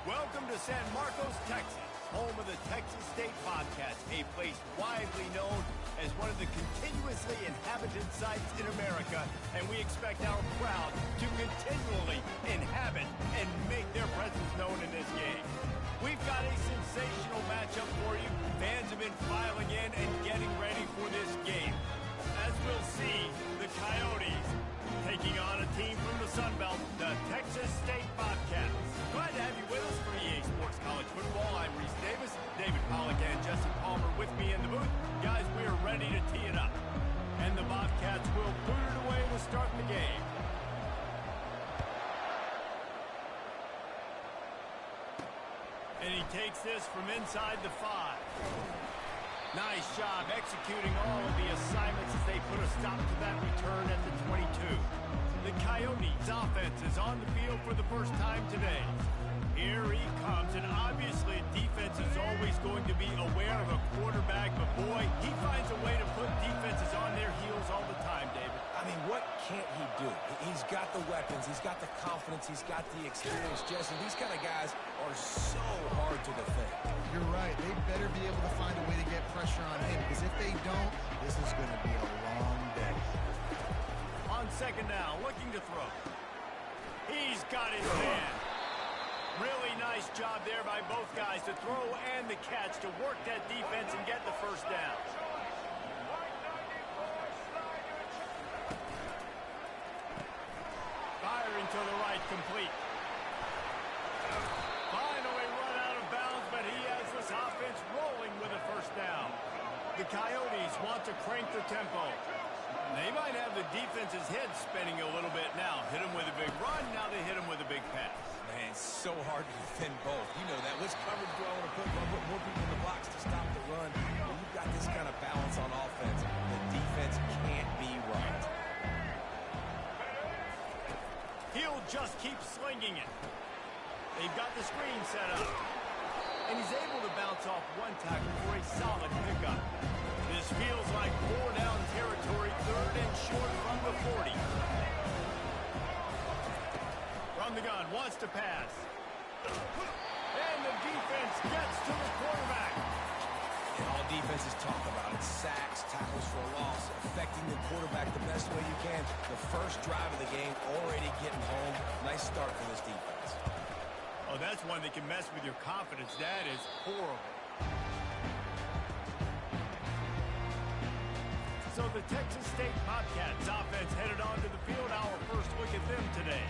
Welcome to San Marcos, Texas, home of the Texas State Podcast, a place widely known as one of the continuously inhabited sites in America, and we expect our crowd to continually inhabit and make their presence known in this game. We've got a sensational matchup for you. Fans have been filing in and getting ready for this game. As we'll see, the Coyotes taking on a team from the Sun Belt, the takes this from inside the 5. Nice job executing all of the assignments as they put a stop to that return at the 22. The Coyotes offense is on the field for the first time today. Here he comes, and obviously defense is always going to be aware of a quarterback, but boy, he finds a way to put defenses on their heels all the time, David. I mean, what can't he do? He's got the weapons, he's got the confidence, he's got the experience. Jesse, these kind of guys are so hard to defend. You're right. They better be able to find a way to get pressure on him, because if they don't, this is going to be a long day. On second down, looking to throw. He's got his man. Really nice job there by both guys to throw and the catch to work that defense and get the first down. Firing to the right, complete. Finally run out of bounds, but he has this offense rolling with a first down. The Coyotes want to crank the tempo. They might have the defense's head spinning a little bit now. Hit him with a big run, now they hit him with a big pass. Man, it's so hard to defend both. You know that. Which coverage do I want to put? Do I put more people in the box to stop the run? When you've got this kind of balance on offense, the defense can't be right. He'll just keep slinging it. They've got the screen set up. And he's able to bounce off one tackle for a solid pickup. This feels like 4-down territory, 3rd and short from the 40. From the gun, wants to pass. And the defense gets to the quarterback. And all defenses talk about it. Sacks, tackles for a loss, affecting the quarterback the best way you can. The first drive of the game, already getting home. Nice start for this defense. Oh, that's one that can mess with your confidence. That is horrible. So the Texas State Bobcats offense headed onto the field. Our first look at them today.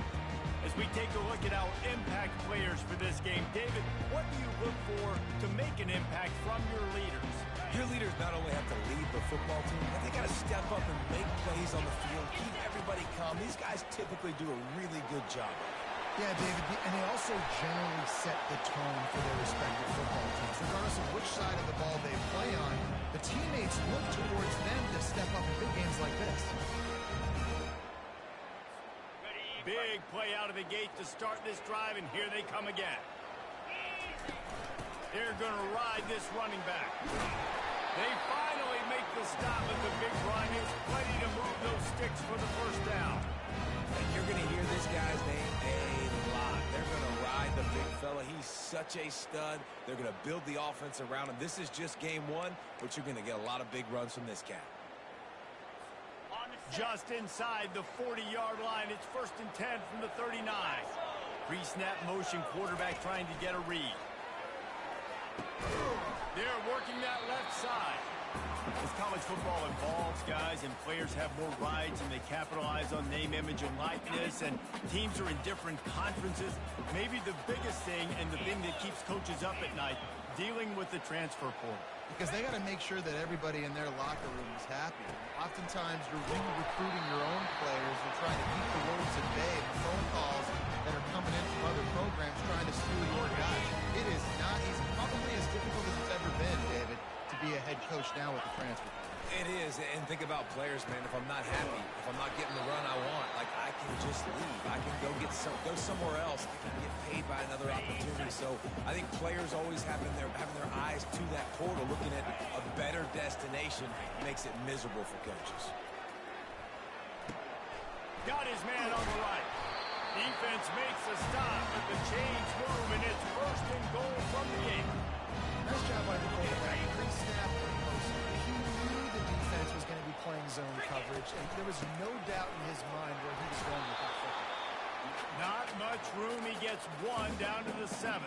As we take a look at our impact players for this game, David, what do you look for to make an impact from your leaders? Your leaders not only have to lead the football team, but they got to step up and make plays on the field, keep everybody calm. These guys typically do a really good job. Yeah, David, and they also generally set the tone for their respective football teams. Regardless of which side of the ball they play on, the teammates look towards them to step up in big games like this. Big play out of the gate to start this drive, and here they come again. They're going to ride this running back. They finally make the stop, but the big run is plenty to move those sticks for the first down. And you're going to hear this guy's name a lot. They're going to ride the big fella. He's such a stud. They're going to build the offense around him. This is just game 1, but you're going to get a lot of big runs from this cat. Just inside the 40-yard line. It's 1st and 10 from the 39. Pre-snap motion, quarterback trying to get a read. They're working that left side. As college football evolves, guys, and players have more rides and they capitalize on name, image, and likeness, and teams are in different conferences, maybe the biggest thing and the thing that keeps coaches up at night, dealing with the transfer portal. Because they got to make sure that everybody in their locker room is happy. Oftentimes, you're recruiting your own players and trying to keep the wolves at bay. The phone calls that are coming in from other programs trying to steal your guys. It is not easy. Probably as difficult as it's ever been, David, to be a head coach now with the transfer portal. It is, and think about players, man. If I'm not happy, if I'm not getting the run I want, like, I can just leave. I can go somewhere else. I can get paid by another opportunity. So I think players always having their eyes to that portal, looking at a better destination, makes it miserable for coaches. Got his man on the right. Defense makes a stop, but the chains move, and it's 1st and goal from the 8. Nice job by the quarterback. Pre-snap post. He knew the defense was going to be playing zone coverage, and there was no doubt in his mind where he was going with that football. Not much room. He gets 1 down to the 7.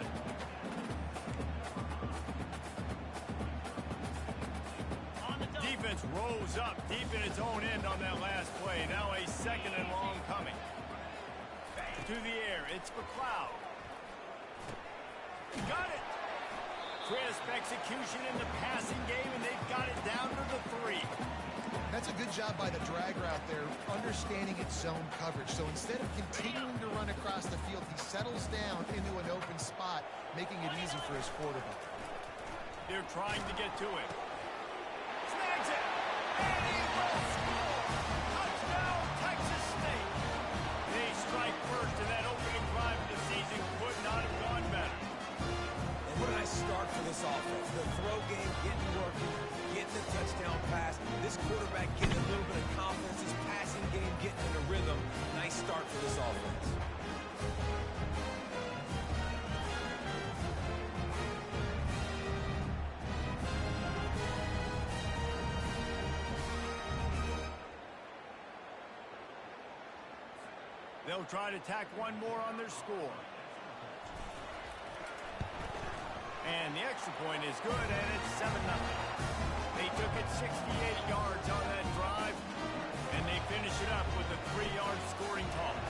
Defense rose up deep in its own end on that last play. Now a 2nd and long coming. To the air. It's McLeod. Got it. Crisp execution in the passing game, and they've got it down to the 3. That's a good job by the drag route there, understanding its zone coverage. So instead of continuing to run across the field, he settles down into an open spot, making it easy for his quarterback. They're trying to get to it. Snags it! And he will score! Touchdown, Texas State! They strike first, and that opening drive of the season could not have gone better. And what a nice start for this offense. The throw game getting working, getting the touchdown pass. This quarterback getting a little bit of confidence. His passing game getting in a rhythm. Nice start for this offense. They'll try to tack one more on their score. And the extra point is good, and it's 7-0. They took it 68 yards on that drive, and they finish it up with a 3-yard scoring toss.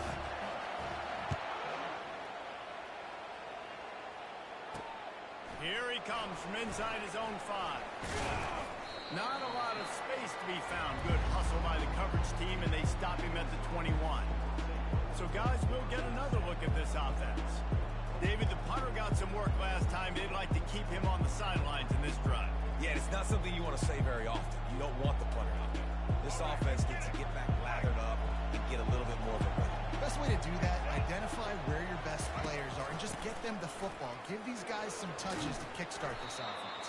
Here he comes from inside his own 5. Not a lot of space to be found. Good hustle by the coverage team, and they stop him at the 21. So, guys, we'll get another look at this offense. David, the punter got some work last time. They'd like to keep him on the sidelines in this drive. Yeah, it's not something you want to say very often. You don't want the punter out there. This offense needs to get back lathered up and get a little bit more of a rhythm. Best way to do that, identify where your best players are and just get them the football. Give these guys some touches to kickstart this offense.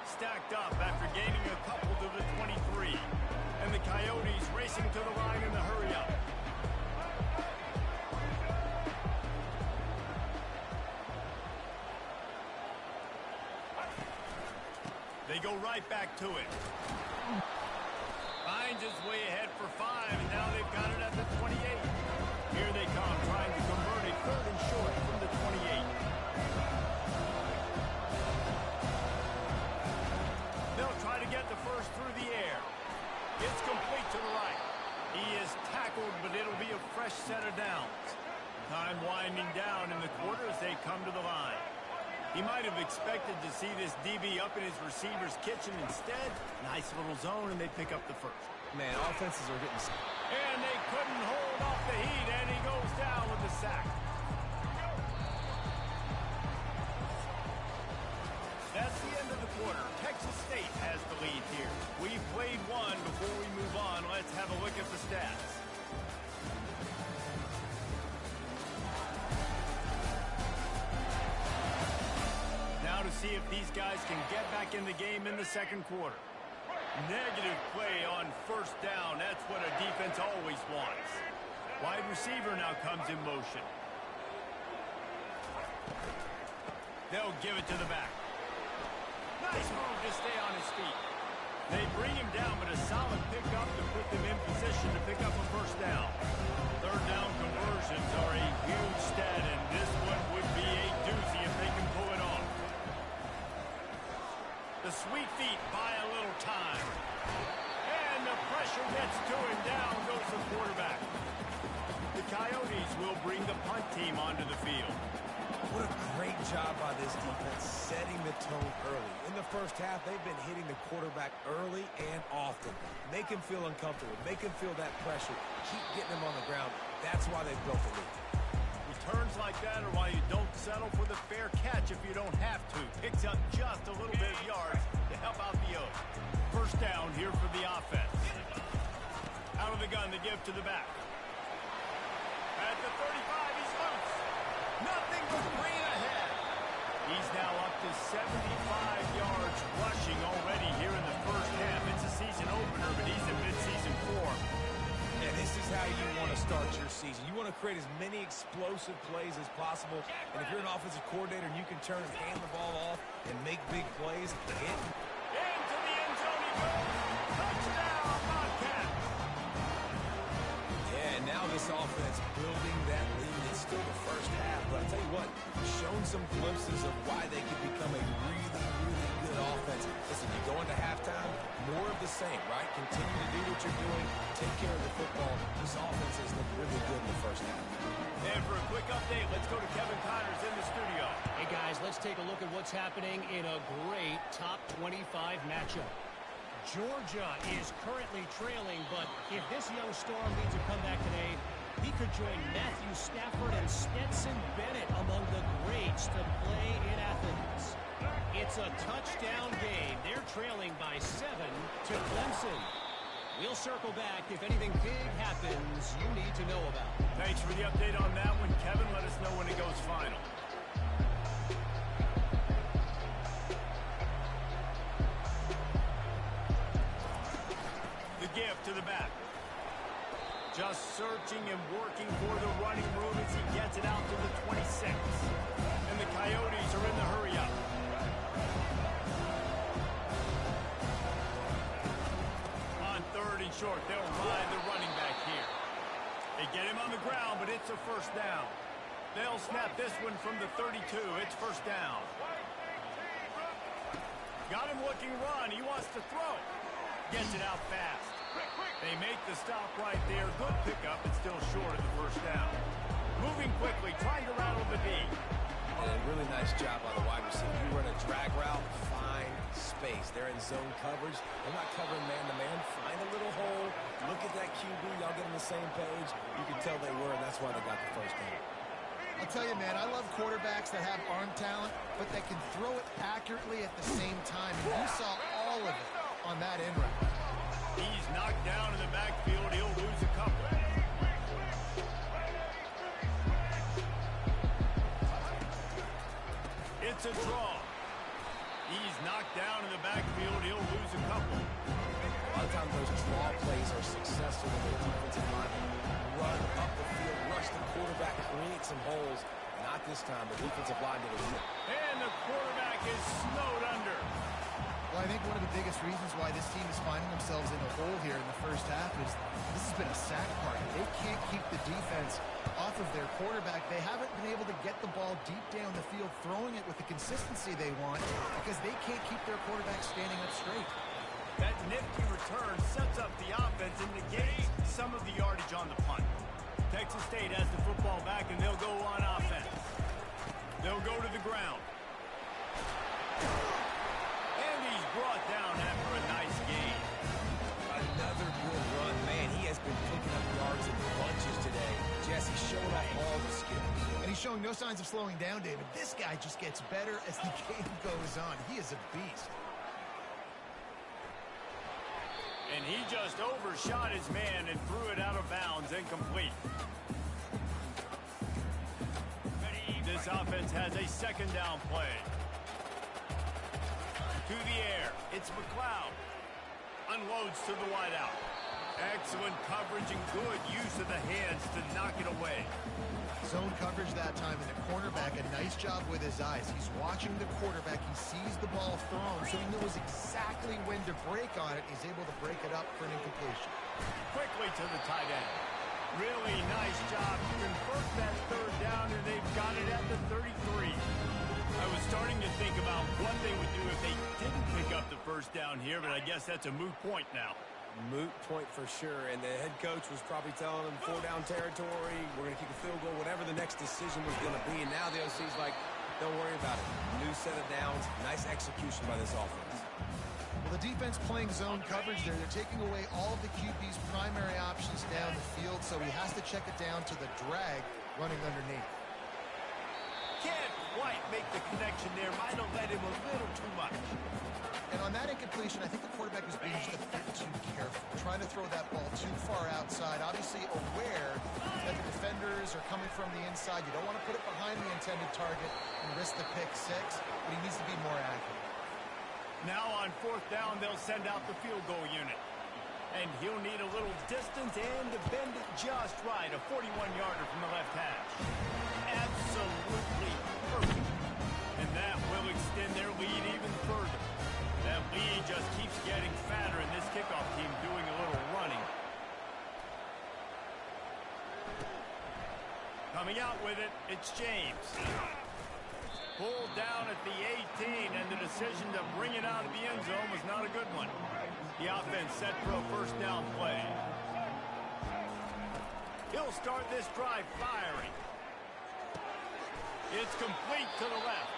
Stacked up after gaining a couple to the 23. And the Coyotes racing to the line in the hurry-up. They go right back to it. Finds his way ahead for 5, and now they've got it at the 28. Here they come, trying to convert it 3rd and short from the 28. They'll try to get the first through the air. It's complete to the right. He is tackled, but it'll be a fresh set of downs. Time winding down in the quarter as they come to the line. He might have expected to see this DB up in his receiver's kitchen. Instead, nice little zone, and they pick up the first. Man, offenses are getting... And they couldn't hold off the heat, and he goes down with the sack. That's the end of the quarter. Texas State has the lead here. We've played one. Before we move on, let's have a look at the stats. Now to see if these guys can get back in the game in the second quarter. Negative play on first down. That's what a defense always wants. Wide receiver now comes in motion. They'll give it to the back. Nice move to stay on his feet. They bring him down, but a solid pickup to put them in position to pick up a first down. Third down conversions are a huge stat, and this one would be a doozy if they can pull it off. The sweet feet buy a little time. And the pressure gets to him. Down goes the quarterback. The Coyotes will bring the punt team onto the field. What a great job by this defense setting the tone early. In the first half, they've been hitting the quarterback early and often. Make him feel uncomfortable. Make him feel that pressure. Keep getting him on the ground. That's why they've built the lead. Returns like that are why you don't settle for the fair catch if you don't have to. Picks up just a little bit of yards to help out the O's. First down here for the offense. Out of the gun, they give to the back. At the 35, he's loose. Nothing but green ahead. He's now up to 75 yards rushing already here in the first half. It's a season opener, but he's in midseason form. And this is how you want to start your season. You want to create as many explosive plays as possible. And if you're an offensive coordinator and you can turn and hand the ball off and make big plays, hit. Into the end zone he goes. Touchdown, Bobcats. Yeah, and now this offense building that lead. It's still the first half, but I'll tell you what, shown some glimpses of why they could become a really, really good offense. Listen, you go into halftime, more of the same, right? Continue to do what you're doing, take care of the football. This offense has looked really good in the first half. And for a quick update, let's go to Kevin Connors in the studio. Hey, guys, let's take a look at what's happening in a great top 25 matchup. Georgia is currently trailing, but if this young storm needs a comeback today, he could join Matthew Stafford and Stetson Bennett among the greats to play in Athens. It's a touchdown game. They're trailing by 7 to Clemson. We'll circle back if anything big happens you need to know about. Thanks for the update on that one, Kevin. Let us know when it goes final. The gift to the back. Just searching and working for the running room as he gets it out to the 26. And the Coyotes are in the hurry-up. On 3rd and short, they'll ride the running back here. They get him on the ground, but it's a first down. They'll snap this one from the 32. It's first down. Got him looking run. He wants to throw. Gets it out fast. They make the stop right there. Good pickup. It's still short of the first down. Moving quickly, trying to rattle the D. And a really nice job by the wide receiver. You run a drag route, find space. They're in zone coverage. They're not covering man-to-man. Find a little hole. Look at that QB. Y'all get on the same page. You can tell they were, and that's why they got the first down. I'll tell you, man, I love quarterbacks that have arm talent, but that can throw it accurately at the same time. And you saw all of it on that end route. He's knocked down in the backfield. He'll lose a couple. It's a draw. He's knocked down in the backfield. He'll lose a couple. A lot of times those draw plays are successful when the defensive lineman run up the field, rush the quarterback, create some holes. Not this time. The defensive line did it. And the quarterback is snowed under. Well, I think one of the biggest reasons why this team is finding themselves in a hole here in the first half is this has been a sack party. They can't keep the defense off of their quarterback. They haven't been able to get the ball deep down the field, throwing it with the consistency they want because they can't keep their quarterback standing up straight. That nifty return sets up the offense and negates some of the yardage on the punt. Texas State has the football back, and they'll go on offense. They'll go to the ground. And he's brought down after a nice gain. Another good run. Man, he has been picking up yards in bunches today. Jesse showing off all the skills. And he's showing no signs of slowing down, David. This guy just gets better as the game goes on. He is a beast. And he just overshot his man and threw it out of bounds, incomplete. This offense has a second down play. To the air, it's McLeod. Unloads to the wideout. Excellent coverage and good use of the hands to knock it away. Zone coverage that time, and the cornerback, a nice job with his eyes. He's watching the quarterback. He sees the ball thrown, so he knows exactly when to break on it. He's able to break it up for an incompletion. Quickly to the tight end. Really nice job to convert that third down, and they've got it at the 33. I was starting to think about what they would do if they didn't pick up the first down here, but I guess that's a moot point now. Moot point for sure, and the head coach was probably telling him 4-down territory, we're going to kick a field goal, whatever the next decision was going to be, and now the OC's like, don't worry about it. New set of downs, nice execution by this offense. Well, the defense playing zone coverage there. They're taking away all of the QB's primary options down the field, so he has to check it down to the drag running underneath. Can't quite make the connection there. Might have let him a little too much. And on that incompletion, I think the quarterback was being just a bit too careful, trying to throw that ball too far outside, obviously aware that the defenders are coming from the inside. You don't want to put it behind the intended target and risk the pick six, but he needs to be more accurate. Now on fourth down, they'll send out the field goal unit. And he'll need a little distance and to bend it just right. A 41-yarder from the left hash. Absolutely perfect. And that will extend their lead even further. That lead just keeps getting fatter, and this kickoff team doing a little running. Coming out with it, it's James. Pulled down at the 18, and the decision to bring it out of the end zone was not a good one. The offense set for a first down play. He'll start this drive firing. It's complete to the left.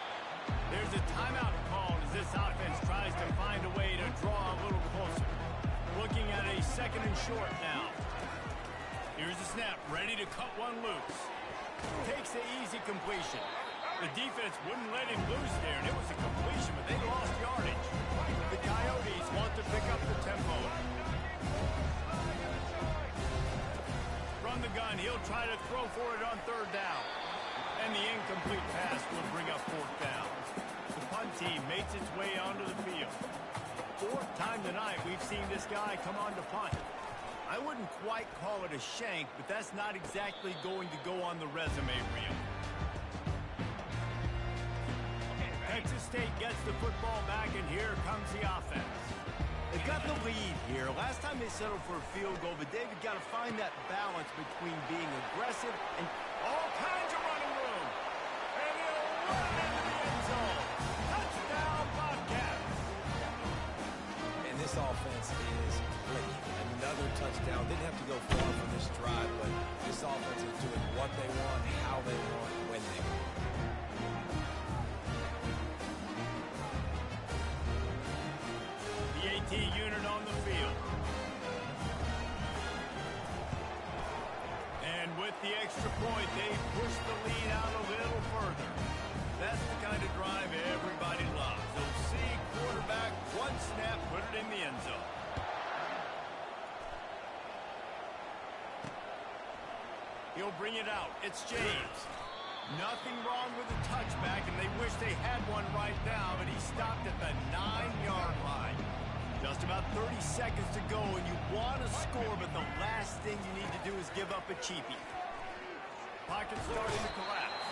There's a timeout called as this offense tries to find a way to draw a little closer. Looking at a second and short now. Here's the snap, ready to cut one loose. Takes the easy completion. The defense wouldn't let him loose there, and it was a completion, but they lost yardage. The Coyotes want to pick up the tempo. From the gun, he'll try to throw for it on third down. And the incomplete pass will bring up fourth down. The punt team makes its way onto the field. Fourth time tonight we've seen this guy come on to punt. I wouldn't quite call it a shank, but that's not exactly going to go on the resume reel. Texas State gets the football back, and here comes the offense. They've got the lead here. Last time they settled for a field goal, but David got to find that balance between being aggressive and all kinds of running room. And he'll run into the end zone. Touchdown, Bobcats. And this offense is clicking. Another touchdown. Didn't have to go far for this drive, but this offense is doing what they want, how they want, when they want. The AT unit on the field. And with the extra point, they push the lead out a little further. That's the kind of drive everybody loves. They'll see quarterback, one snap, put it in the end zone. He'll bring it out. It's James. Nothing wrong with the touchback, and they wish they had one right now, but he stopped at the 9-yard line. Just about 30 seconds to go, and you want to score, but the last thing you need to do is give up a cheapie. Pocket starting to collapse.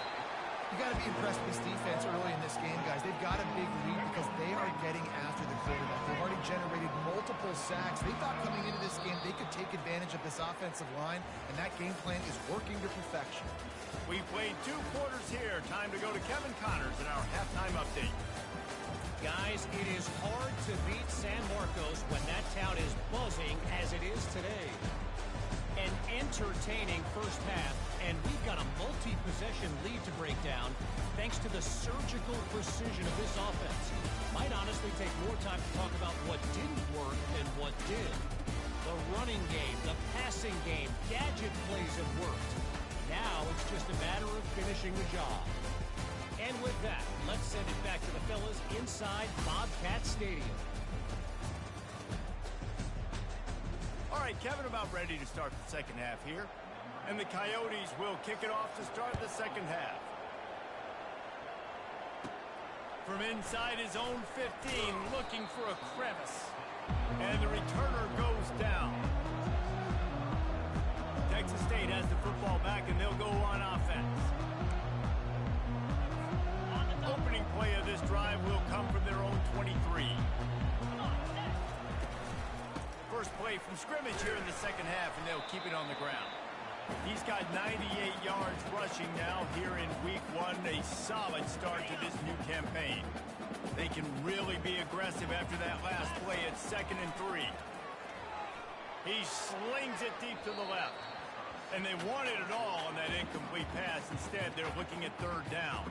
You got to be impressed with this defense early in this game, guys. They've got a big lead because they are getting after the quarterback. They've already generated multiple sacks. They thought coming into this game they could take advantage of this offensive line, and that game plan is working to perfection. We played 2 quarters here. Time to go to Kevin Connors in our halftime update. Guys, it is hard to beat San Marcos when that town is buzzing as it is today. An entertaining first half, and we've got a multi-possession lead to break down thanks to the surgical precision of this offense. Might honestly take more time to talk about what didn't work than what did. The running game, the passing game, gadget plays have worked. Now it's just a matter of finishing the job. And with that, let's send it back to the fellas inside Bobcat Stadium. All right, Kevin, about ready to start the second half here. And the Coyotes will kick it off to start the second half. From inside his own 15, looking for a crevice. And the returner goes down. Texas State has the football back, and they'll go on offense. Opening play of this drive will come from their own 23. First play from scrimmage here in the second half, and they'll keep it on the ground. He's got 98 yards rushing now here in week 1, a solid start to this new campaign. They can really be aggressive after that last play at 2nd and 3. He slings it deep to the left. And they wanted it all on that incomplete pass. Instead, they're looking at 3rd down.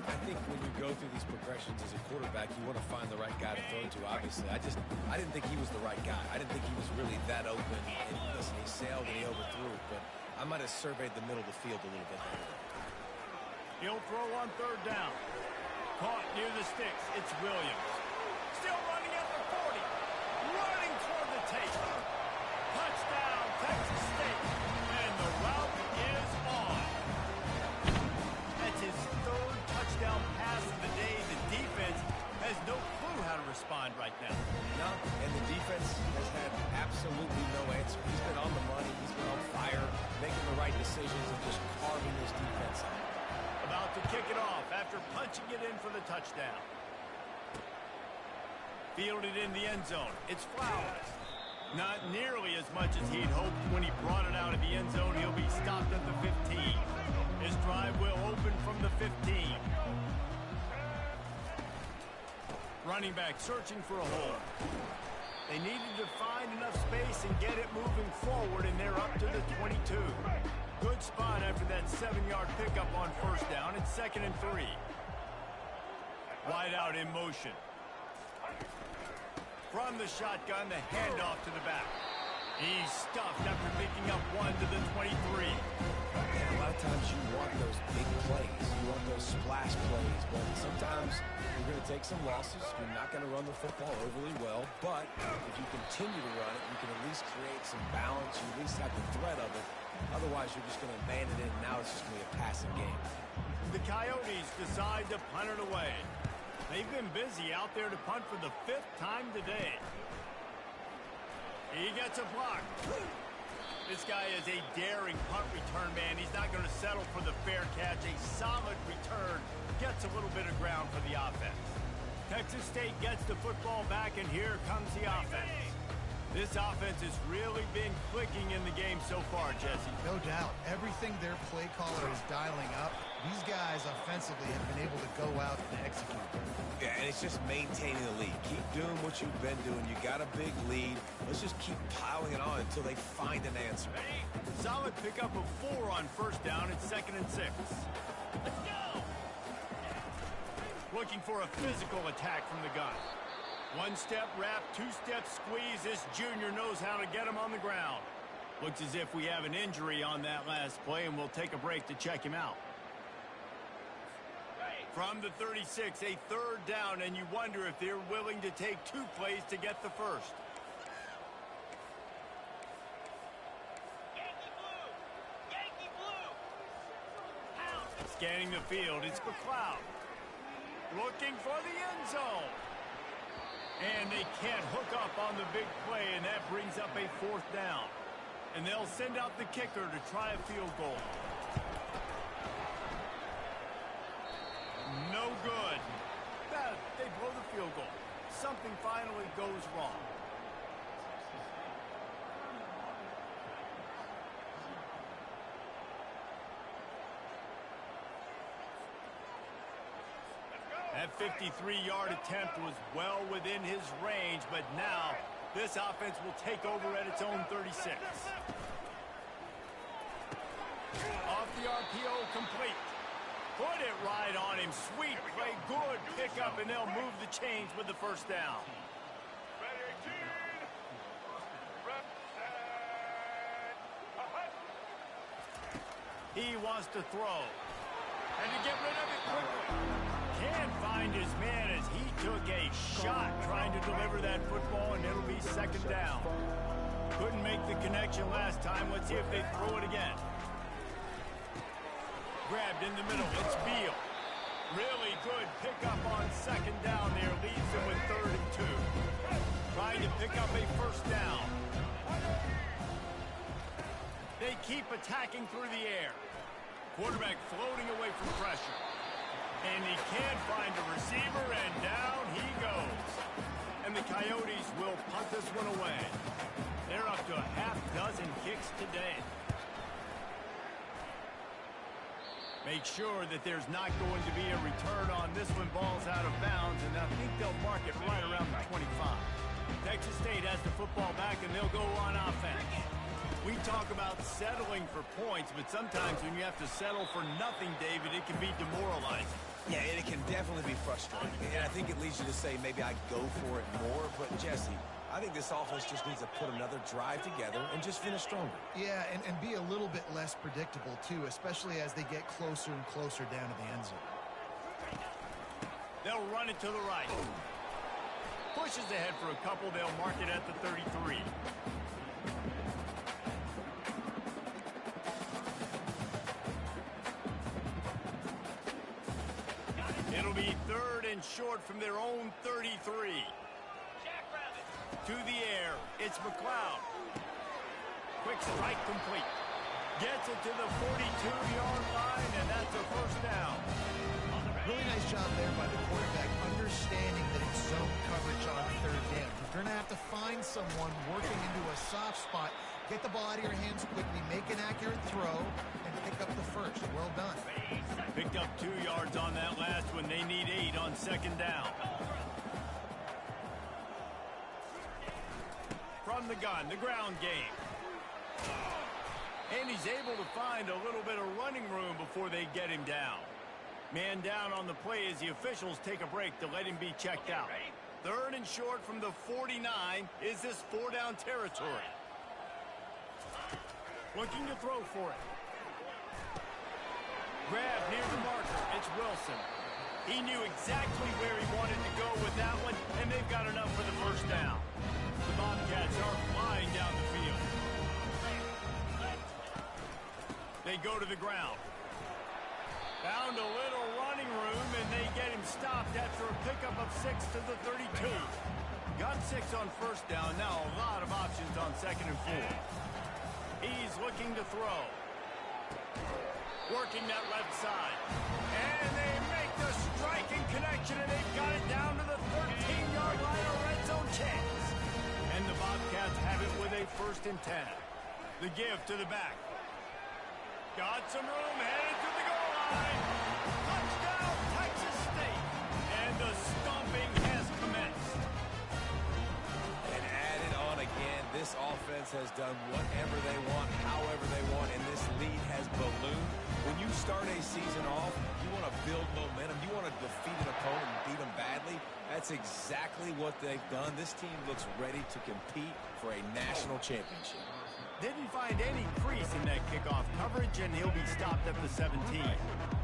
I think when you go through these progressions as a quarterback, you want to find the right guy to throw to, obviously. I didn't think he was the right guy. I didn't think he was really that open. And listen, he sailed and he overthrew it, but I might have surveyed the middle of the field a little bit better. He'll throw on 3rd down. Caught near the sticks. It's Williams. Still running at the 40. Running toward the tape. Touchdown, Texas State. And the route is on. That's his 3rd touchdown pass of the day. The defense has no clue how to respond right now. No, and the defense has had absolutely no answer. He's been on the money. He's been on fire, making the right decisions and just carving this defense out. About to kick it off after punching it in for the touchdown. Fielded in the end zone. It's Flowers. Not nearly as much as he'd hoped when he brought it out of the end zone. He'll be stopped at the 15. His drive will open from the 15. Running back searching for a hole. They needed to find enough space and get it moving forward, and they're up to the 22. Good spot after that 7-yard pickup on 1st down. It's 2nd and 3. Wide out in motion. From the shotgun, the handoff to the back. He's stuffed after picking up one to the 23. And a lot of times you want those big plays. You want those splash plays. But sometimes you're going to take some losses. You're not going to run the football overly well. But if you continue to run it, you can at least create some balance. You at least have the threat of it. Otherwise, you're just going to man it in. Now it's just going to be a passing game. The Coyotes decide to punt it away. They've been busy out there to punt for the 5th time today. He gets a block. This guy is a daring punt return man. He's not going to settle for the fair catch. A solid return gets a little bit of ground for the offense. Texas State gets the football back, and here comes the offense. This offense has really been clicking in the game so far, Jesse. No doubt. Everything their play caller is dialing up, these guys offensively have been able to go out and execute. Yeah, and it's just maintaining the lead. Keep doing what you've been doing. You got a big lead. Let's just keep piling it on until they find an answer. Solid pickup of 4 on first down. It's 2nd and 6. Let's go! Looking for a physical attack from the gun. 1-step wrap, 2-step squeeze. This junior knows how to get him on the ground. Looks as if we have an injury on that last play, and we'll take a break to check him out. From the 36, a 3rd down, and you wonder if they're willing to take 2 plays to get the first. Yankee blue! Yankee blue! Pound! Scanning the field, it's McLeod. Looking for the end zone. And they can't hook up on the big play, and that brings up a 4th down. And they'll send out the kicker to try a field goal. No good. They blow the field goal. Something finally goes wrong. That 53-yard attempt was well within his range, but now this offense will take over at its own 36. Off the RPO, complete. Put it right on him. Sweet play, good pickup, and they'll move the chains with the first down. He wants to throw. And to get rid of it quickly. Can't find his man as he took a shot trying to deliver that football, and it'll be 2nd down. Couldn't make the connection last time. Let's see if they throw it again. Grabbed in the middle. It's Beal. Really good pickup on 2nd down there. Leaves them with 3rd and 2. Trying to pick up a 1st down. They keep attacking through the air. Quarterback floating away from pressure. And he can't find a receiver, and down he goes. And the Coyotes will punt this one away. They're up to a half-dozen kicks today. Make sure that there's not going to be a return on this one. Ball's out of bounds, and I think they'll mark it right around the 25. Texas State has the football back, and they'll go on offense. We talk about settling for points, but sometimes when you have to settle for nothing, David, it can be demoralizing. Yeah, and it can definitely be frustrating. And I think it leads you to say maybe I go for it more. But, Jesse, I think this offense just needs to put another drive together and just finish stronger. Yeah, and be a little bit less predictable, too, especially as they get closer and closer down to the end zone. They'll run it to the right. Pushes ahead for a couple. They'll mark it at the 33. It'll be 3rd and short from their own 33. To the air, it's McLeod. Quick strike complete. Gets it to the 42-yard line, and that's a 1st down. Really nice job there by the quarterback, understanding that it's zone coverage on 3rd down. You're going to have to find someone working into a soft spot, get the ball out of your hands quickly, make an accurate throw, and pick up the first. Well done. Picked up 2 yards on that last one. They need 8 on 2nd down. From the gun, the ground game. And he's able to find a little bit of running room before they get him down. Man down on the play as the officials take a break to let him be checked out. 3rd and short from the 49. Is this 4-down territory? Looking to throw for it. Grab near the marker. It's Wilson. He knew exactly where he wanted to go with that one, and they've got enough for the 1st down. The Bobcats are flying down the field. They go to the ground. Found a little running room, and they get him stopped after a pickup of 6 to the 32. Got 6 on 1st down. Now a lot of options on 2nd and 4. He's looking to throw. Working that left side. And they make the striking connection, and they've got it down to the 13-yard line, a red zone chance. And the Bobcats have it with a 1st and 10. The give to the back. Got some room, headed to the goal line. Touchdown, Texas State. And the stomping has commenced. And added on again, this offense has done whatever they want, however they want, and this lead has ballooned. When you start a season off, you want to build momentum. You want to defeat an opponent and beat them badly. That's exactly what they've done. This team looks ready to compete for a national championship. Didn't find any crease in that kickoff coverage, and he'll be stopped at the 17.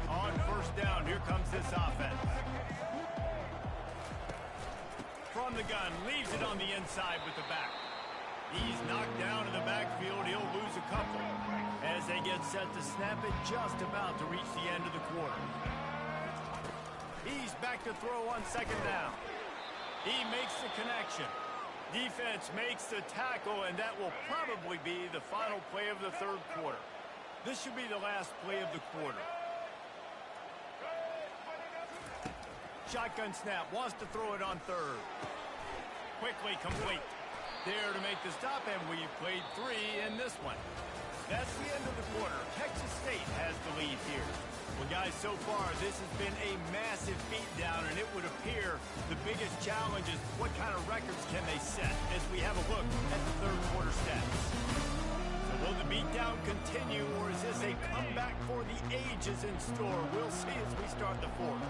On 1st down, here comes this offense. From the gun, leaves it on the inside with the back. He's knocked down in the backfield. He'll lose a couple as they get set to snap it, just about to reach the end of the quarter. He's back to throw on 2nd down. He makes the connection. Defense makes the tackle, and that will probably be the final play of the 3rd quarter. This should be the last play of the quarter. Shotgun snap, wants to throw it on 3rd. Quickly complete. There to make the stop, and we've played 3 in this one. That's the end of the quarter. Texas State has the lead here. Well, guys, so far, this has been a massive beatdown, and it would appear the biggest challenge is what kind of records can they set as we have a look at the 3rd quarter stats. So will the beatdown continue, or is this a comeback for the ages in store? We'll see as we start the 4th.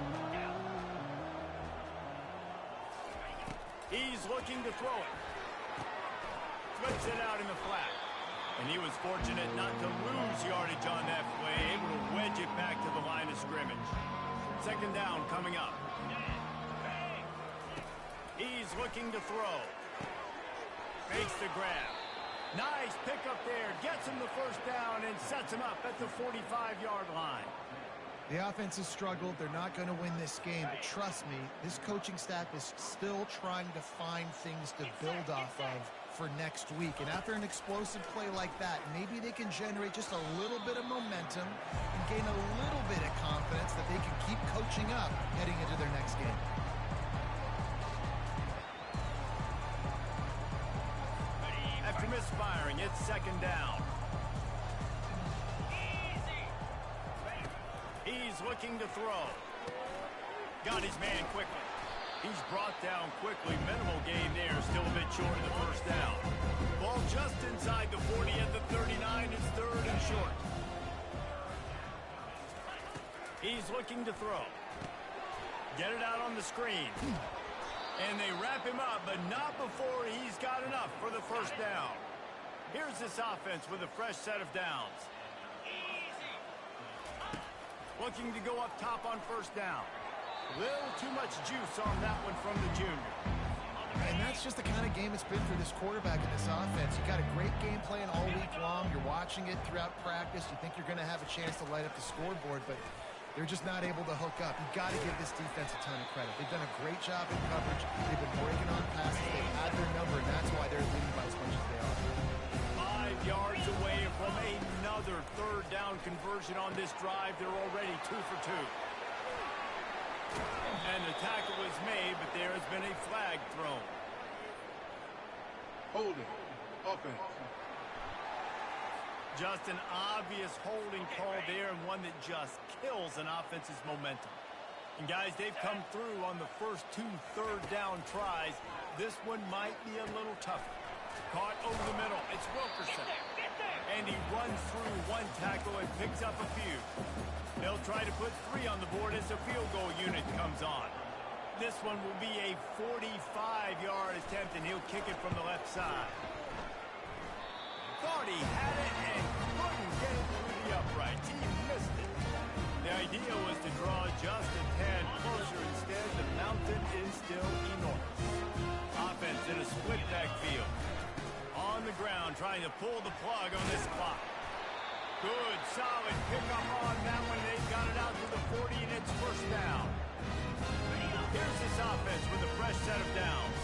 He's looking to throw it. Flips it out in the flat. And he was fortunate not to lose yardage on that play, able to wedge it back to the line of scrimmage. 2nd down coming up. He's looking to throw. Makes the grab. Nice pickup there. Gets him the 1st down and sets him up at the 45-yard line. The offense has struggled. They're not going to win this game, but trust me, this coaching staff is still trying to find things to build off of for next week. And after an explosive play like that, maybe they can generate just a little bit of momentum and gain a little bit of confidence that they can keep coaching up heading into their next game. After misfiring, it's 2nd down. He's looking to throw. Got his man quickly. He's brought down quickly. Minimal gain there. Still a bit short of the 1st down. Ball just inside the 40 at the 39. It's 3rd and short. He's looking to throw. Get it out on the screen. And they wrap him up, but not before he's got enough for the 1st down. Here's this offense with a fresh set of downs. Looking to go up top on 1st down. A little too much juice on that one from the junior. And that's just the kind of game it's been for this quarterback in this offense. You got a great game plan all week long. You're watching it throughout practice. You think you're going to have a chance to light up the scoreboard, but they're just not able to hook up. You've got to give this defense a ton of credit. They've done a great job in coverage. They've been breaking on passes. They've had their number, and that's why they're leading by as much as they are. 5 yards away from another 3rd down conversion on this drive. They're already 2 for 2. And the tackle was made, but there has been a flag thrown. Holding. Offense. Just an obvious holding call there, and one that just kills an offense's momentum. And guys, they've come through on the first 2 3rd down tries. This one might be a little tougher. Caught over the middle. It's Wilkerson. And he runs through 1 tackle and picks up a few. They'll try to put 3 on the board as the field goal unit comes on. This one will be a 45-yard attempt, and he'll kick it from the left side. Thought he had it and couldn't get it through the uprights. He missed it. The idea was to draw just a tad closer. Instead, the mountain is still enormous. Offense in a split backfield. On the ground, trying to pull the plug on this clock. Good, solid pickup on that one. They got it out to the 40, and it's first down. Here's this offense with a fresh set of downs.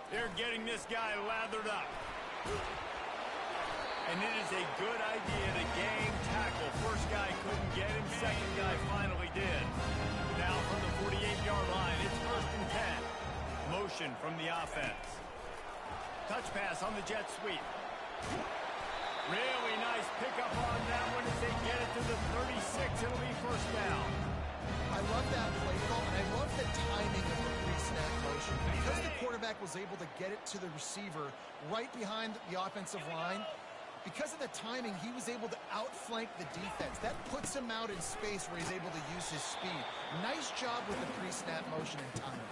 They're getting this guy lathered up. And it is a good idea to gang tackle. First guy couldn't get him. Second guy finally did. Now from the 48-yard line, it's first and 10. Motion from the offense. Touch pass on the jet sweep. Really nice pickup on that one as they get it to the 36. It'll be first down. I love that play call, and I love the timing of the pre-snap motion. Because the quarterback was able to get it to the receiver right behind the offensive line, because of the timing, he was able to outflank the defense. That puts him out in space where he's able to use his speed. Nice job with the pre-snap motion and timing.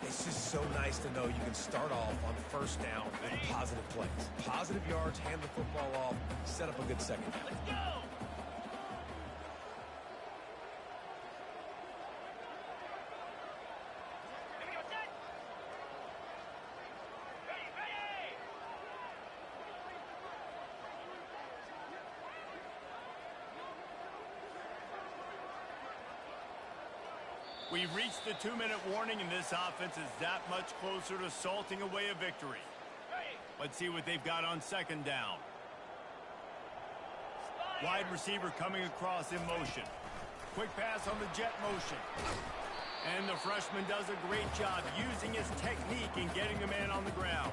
It's just so nice to know you can start off on first down with positive plays. Positive yards, hand the football off, set up a good second down. Let's go! We've reached the 2-minute warning, and this offense is that much closer to salting away a victory. Let's see what they've got on second down. Wide receiver coming across in motion. Quick pass on the jet motion. And the freshman does a great job using his technique and getting the man on the ground.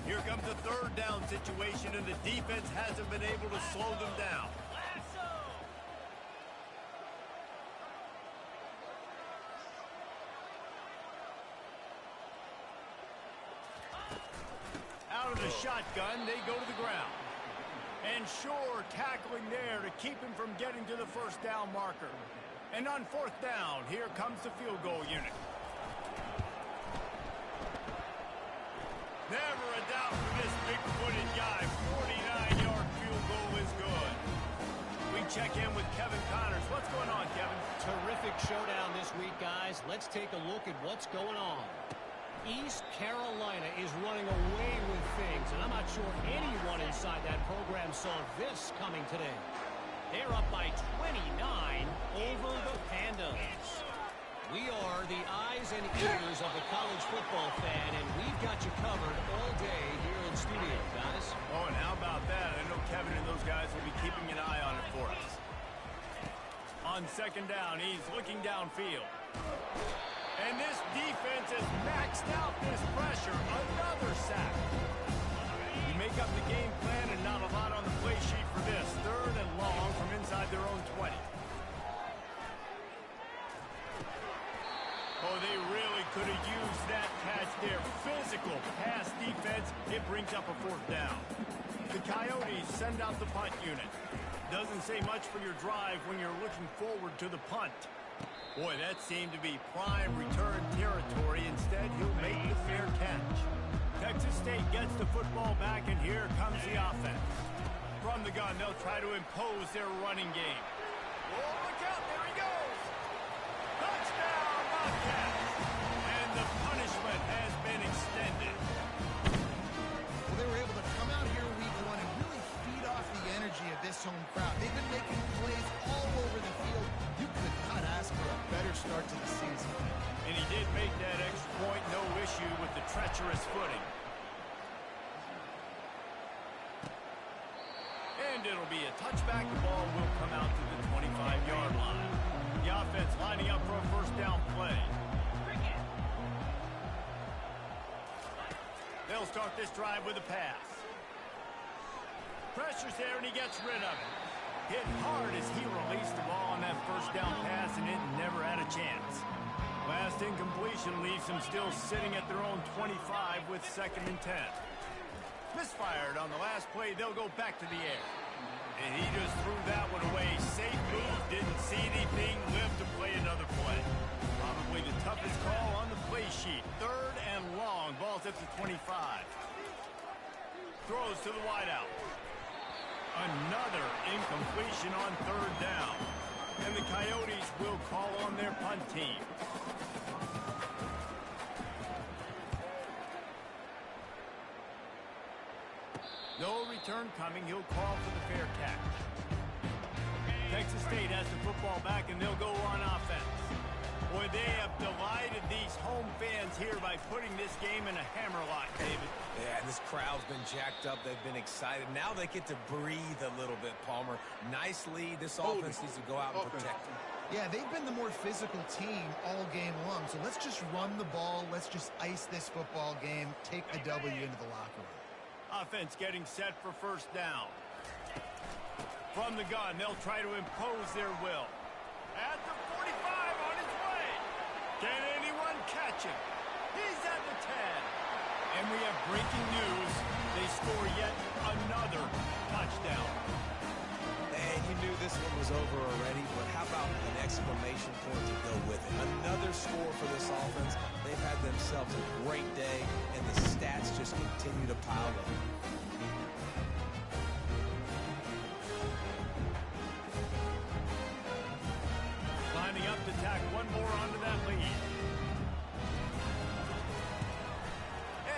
Here comes the third down situation, and the defense hasn't been able to slow them down. Out of the shotgun, they go to the ground. And sure, tackling there to keep him from getting to the first down marker. And on fourth down, here comes the field goal unit. Never a doubt for this big-footed guy. 49-yard field goal is good. We check in with Kevin Connors. What's going on, Kevin? Terrific showdown this week, guys. Let's take a look at what's going on. East Carolina is running away with things, and I'm not sure anyone inside that program saw this coming today. They're up by 29 over the Pandas. We are the eyes and ears of the college football fan, and we've got you covered all day here in studio, guys. Oh, and how about that? I know Kevin and those guys will be keeping an eye on it for us. On second down, he's looking downfield. And this defense has maxed out this pressure. Another sack. You make up the game plan and not a lot on the play sheet for this. Third and long from inside their own 20. Oh, they really could have used that catch there. Physical pass defense. It brings up a fourth down. The Coyotes send out the punt unit. Doesn't say much for your drive when you're looking forward to the punt. Boy, that seemed to be prime return territory. Instead, he'll make the fair catch. Texas State gets the football back, and here comes the offense. From the gun, they'll try to impose their running game. Oh, look out, there he goes! Touchdown, Bobcats! And the punishment has been extended. Well, they were able to come out here week one and really feed off the energy of this home crowd. They've been making plays all over the field. You could not ask for a better start to the season. And he did make that extra point, no issue with the treacherous footing. And it'll be a touchback. The ball will come out to the 25-yard line. The offense lining up for a first down play. They'll start this drive with a pass. Pressure's there, and he gets rid of it. Hit hard as he released the ball on that first down pass, and it never had a chance. Last incompletion leaves them still sitting at their own 25 with second and 10. Misfired on the last play. They'll go back to the air. And he just threw that one away. Safe move, didn't see anything, lived to play another play. Probably the toughest call on the play sheet. 3rd and long, ball's at the 25. Throws to the wideout. Another incompletion on 3rd down. And the Coyotes will call on their punt team. No return coming. He'll call for the fair catch. Texas State has the football back, and they'll go on offense. Boy, they have delighted these home fans here by putting this game in a hammerlock, David. Yeah, and this crowd's been jacked up. They've been excited. Now they get to breathe a little bit, Palmer. Nice lead. This offense needs to go out and protect it. Yeah, they've been the more physical team all game long. So let's just run the ball. Let's just ice this football game. Take the W into the locker room. Offense getting set for 1st down. From the gun, they'll try to impose their will. At the 45, on his way. Can anyone catch him? He's at the 10. And we have breaking news. They score yet another touchdown. And you knew this one was over already, but how about an exclamation point to go with it? Another score for this offense. They've had themselves a great day, and the stats just continue to pile up. Lining up to tack one more onto that lead.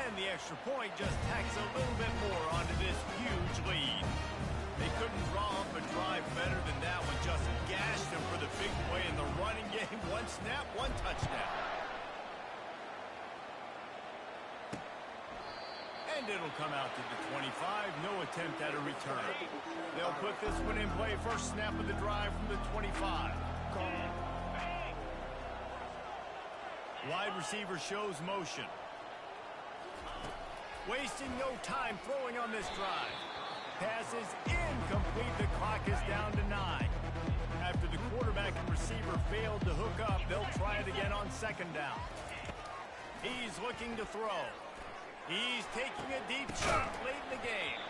And the extra point just tacks a little bit more onto this huge lead. They couldn't draw up a drive better than that one. Just gashed them for the big play in the running game. 1 snap, 1 touchdown. And it'll come out to the 25. No attempt at a return. They'll put this one in play. First snap of the drive from the 25. Wide receiver shows motion. Wasting no time throwing on this drive. Pass is incomplete. The clock is down to 9. After the quarterback and receiver failed to hook up, they'll try it again on 2nd down. He's looking to throw. He's taking a deep shot late in the game.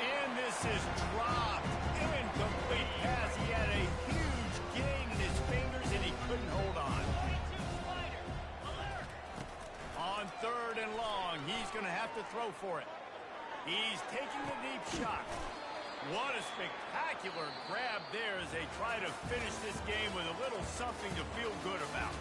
And this is dropped. Incomplete pass. He had a huge gain in his fingers, and he couldn't hold on. On 3rd and long, he's going to have to throw for it. He's taking a deep shot. What a spectacular grab there as they try to finish this game with a little something to feel good about.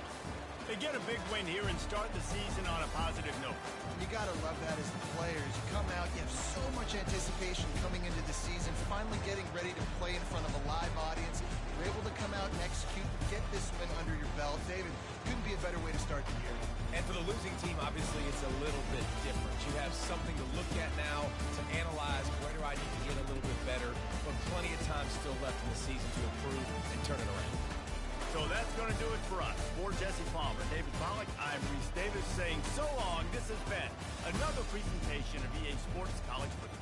They get a big win here and start the season on a positive note. You got to love that as the players. You come out, you have so much anticipation coming into the season, finally getting ready to play in front of a live audience. You're able to come out and execute, get this win under your belt. David, couldn't be a better way to start the year. And for the losing team, obviously, it's a little bit different. You have something to look at now to analyze where do I need to get a little bit better, but plenty of time still left in the season to improve and turn it around. So that's going to do it for us. For Jesse Palmer, David Pollack, I'm Reese Davis saying so long. This has been another presentation of EA Sports College Football.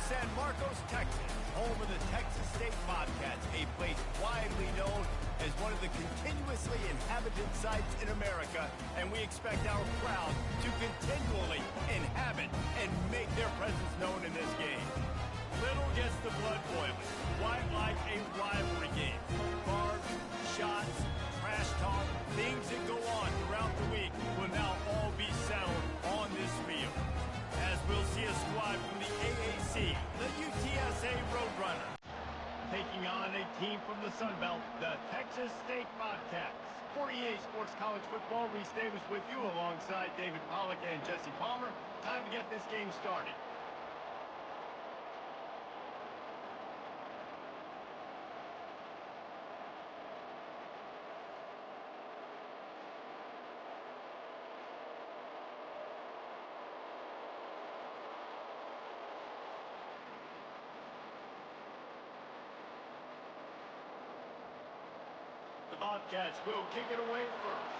San Marcos, Texas, home of the Texas State Bobcats, a place widely known as one of the continuously inhabited sites in America, and we expect our crowd to continually inhabit and make their presence known in this game. Little gets the blood boiling, quite like a rivalry game. Barbs, shots, trash talk, things that go on throughout the week will now all be settled on this field. As we'll see a squad from the AAC, the UTSA Roadrunner, taking on a team from the Sun Belt, the Texas State Bobcats. For EA Sports College Football, Reese Davis with you alongside David Pollack and Jesse Palmer. Time to get this game started. The Bobcats will kick it away first.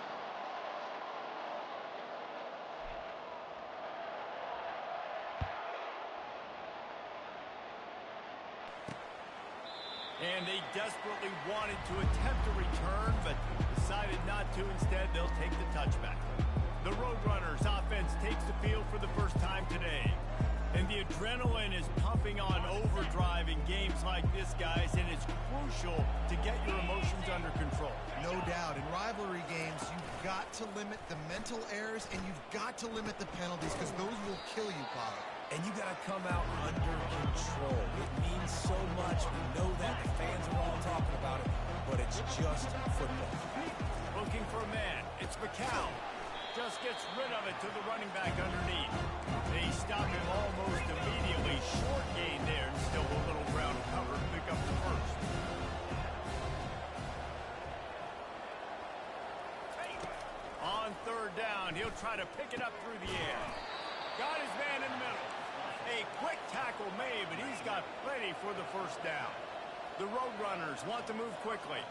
And they desperately wanted to attempt a return, but decided not to. Instead, they'll take the touchback. The Roadrunners offense takes the field for the first time today. And the adrenaline is pumping on overdrive in games like this, guys, and it's crucial to get your emotions under control. No doubt. In rivalry games, you've got to limit the mental errors, and you've got to limit the penalties, because those will kill you, Pollard. And you got to come out under control. It means so much. We know that. The fans are all talking about it, but it's just football. Looking for a man. It's McCown. Just gets rid of it to the running back underneath. They stop him almost immediately. Short gain there, and still a little ground cover to pick up the first. On third down, he'll try to pick it up through the air. Got his man in the middle. A quick tackle made, but he's got plenty for the first down. The Roadrunners want to move quickly.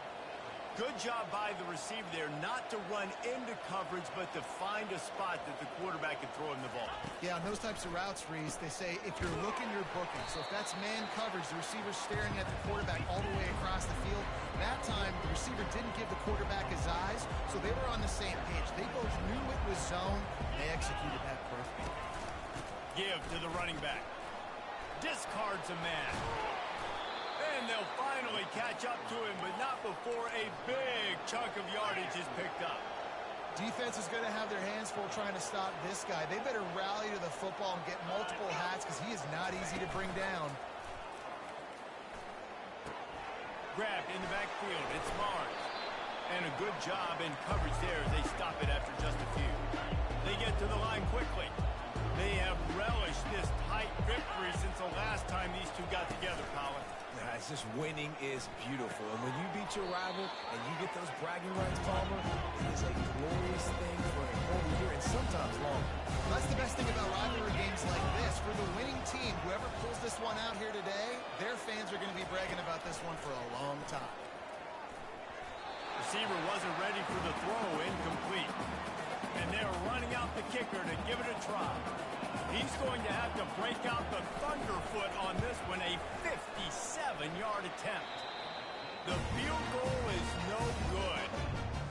Good job by the receiver there not to run into coverage, but to find a spot that the quarterback can throw him the ball. Yeah, on those types of routes, Reese, they say if you're looking, you're booking. So if that's man coverage, the receiver's staring at the quarterback all the way across the field. That time, the receiver didn't give the quarterback his eyes, so they were on the same page. They both knew it was zone, and they executed that perfectly. Give to the running back. Discards a man. And they'll finally catch up to him, but not before a big chunk of yardage is picked up. Defense is going to have their hands full trying to stop this guy. They better rally to the football and get multiple hats, because he is not easy to bring down. Grabbed in the backfield. It's Mars. And a good job in coverage there as they stop it after just a few. They get to the line quickly. They have relished this tight victory since the last time these two got together, Colin. It's just winning is beautiful. And when you beat your rival and you get those bragging rights, Palmer, it is a glorious thing for a whole year and sometimes longer. That's the best thing about rivalry games like this. For the winning team, whoever pulls this one out here today, their fans are going to be bragging about this one for a long time. Receiver wasn't ready for the throw, incomplete. And they're running out the kicker to give it a try. He's going to have to break out the thunderfoot on this one, a 57-yard attempt. The field goal is no good.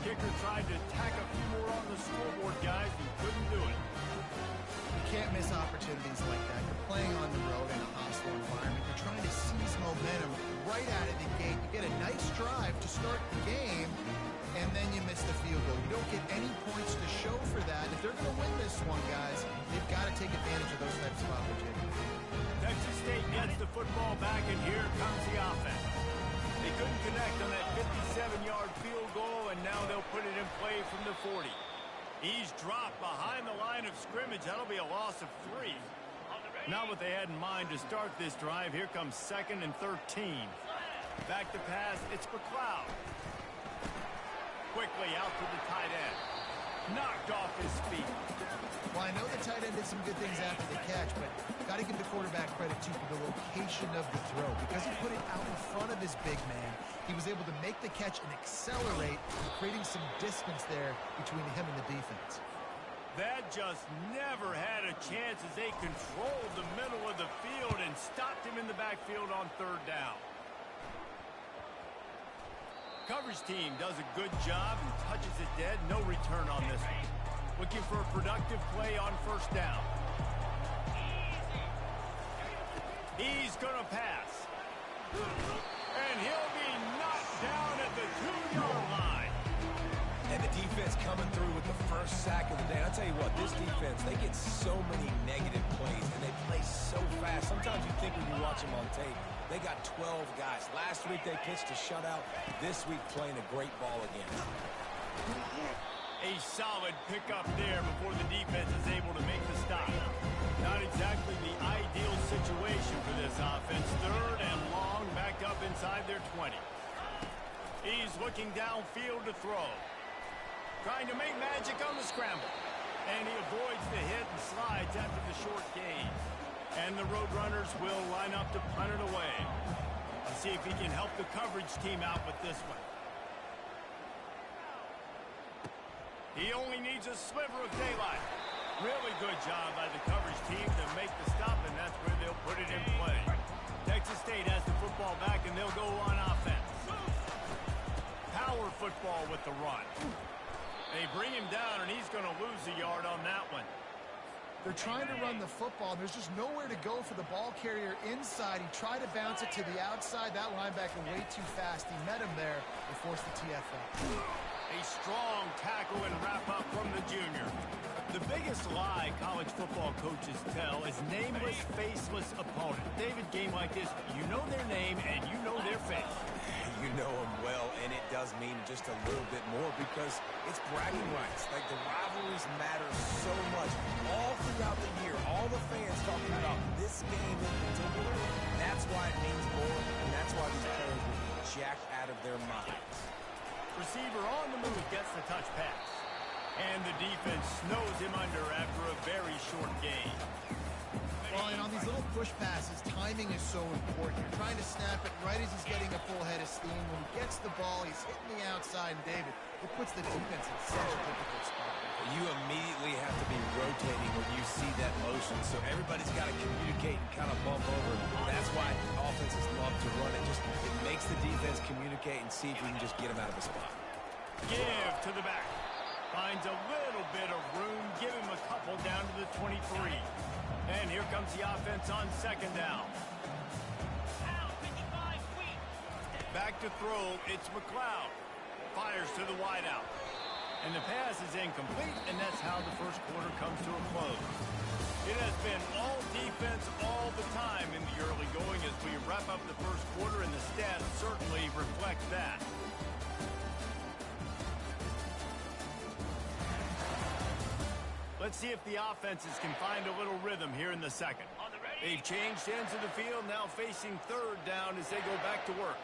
Kicker tried to tack a few more on the scoreboard, guys, and couldn't do it. You can't miss opportunities like that. You're playing on the road in a hostile environment. You're trying to seize momentum right out of the gate. You get a nice drive to start the game, and then you miss the field goal. You don't get any points to show for that. If they're going to win this one, guys, they've got to take advantage of those types of opportunities. Texas State gets the football back, and here comes the offense. They couldn't connect on that 57-yard field goal, and now they'll put it in play from the 40. He's dropped behind the line of scrimmage. That'll be a loss of 3. Not what they had in mind to start this drive. Here comes 2nd and 13. Back to pass. It's McLeod. Quickly out to the tight end. Knocked off his feet. Well, I know the tight end did some good things after the catch, but got to give the quarterback credit, too, for the location of the throw. Because he put it out in front of his big man, he was able to make the catch and accelerate, creating some distance there between him and the defense. That just never had a chance as they controlled the middle of the field and stopped him in the backfield on third down. Coverage team does a good job and touches it dead. No return on this one. Looking for a productive play on first down. He's going to pass. And he'll be knocked down at the 2-yard line. And the defense coming through with the first sack of the day. I'll tell you what, this defense, they get so many negative plays, and they play so fast. Sometimes you think when you watch them on tape, they got 12 guys. Last week they pitched a shutout. This week playing a great ball again. A solid pickup there before the defense is able to make the stop. Not exactly the ideal situation for this offense. Third and long, back up inside their 20. He's looking downfield to throw. Trying to make magic on the scramble. And he avoids the hit and slides after the short gain. And the Roadrunners will line up to punt it away. Let's see if he can help the coverage team out with this one. He only needs a sliver of daylight. Really good job by the coverage team to make the stop, and that's where they'll put it in play. Texas State has the football back, and they'll go on offense. Power football with the run. They bring him down, and he's going to lose a yard on that one. They're trying to run the football. There's just nowhere to go for the ball carrier inside. He tried to bounce it to the outside. That linebacker way too fast. He met him there and forced the TFL. A strong tackle and wrap up from the junior. The biggest lie college football coaches tell is nameless, faceless opponent. David, game like this, you know their name and you know their face. You know them well, and it does mean just a little bit more because it's bragging rights. Like, the rivalries matter so much. All throughout the year, all the fans talking about this game in particular, that's why it means more, and that's why these players will be jacked out of their minds. Receiver on the move gets the touch pass. And the defense snows him under after a very short gain. Well, and on these little push passes, timing is so important. You're trying to snap it right as he's getting a full head of steam. When he gets the ball, he's hitting the outside, and David, it puts the defense in such a difficult spot. You immediately have to be rotating when you see that motion, so everybody's got to communicate and kind of bump over. That's why offenses love to run it. It makes the defense communicate and see if you can just get them out of the spot. Give to the back. Finds a little bit of room. Give him a couple down to the 23. And here comes the offense on second down. Back to throw, it's McLeod. Fires to the wideout. And the pass is incomplete, and that's how the first quarter comes to a close. It has been all defense all the time in the early going as we wrap up the first quarter, and the stats certainly reflect that. Let's see if the offenses can find a little rhythm here in the second. They've changed ends of the field, now facing third down as they go back to work.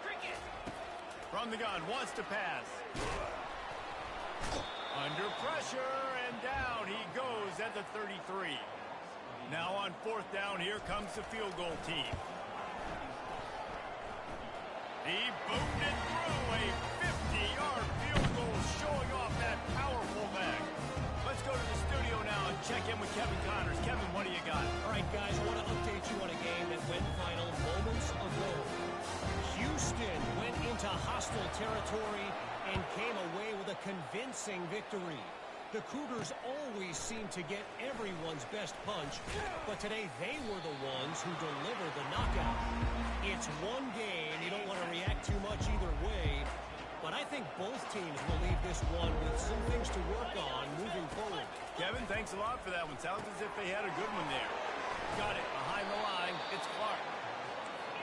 From the gun, wants to pass. Under pressure, and down he goes at the 33. Now on fourth down, here comes the field goal team. He boomed it through a 50-yard field goal, showing off that powerful leg. Let's go to the studio now and check in with Kevin Connors. Kevin, what do you got? All right, guys, I want to update you on a game that went final moments ago. Houston went into hostile territory and came away with a convincing victory. The Cougars always seem to get everyone's best punch, but today they were the ones who delivered the knockout. It's one game. You don't want to react too much either way, but I think both teams will leave this one with some things to work on moving forward. Kevin, thanks a lot for that one. Sounds as if they had a good one there. Got it. Behind the line, it's Clark.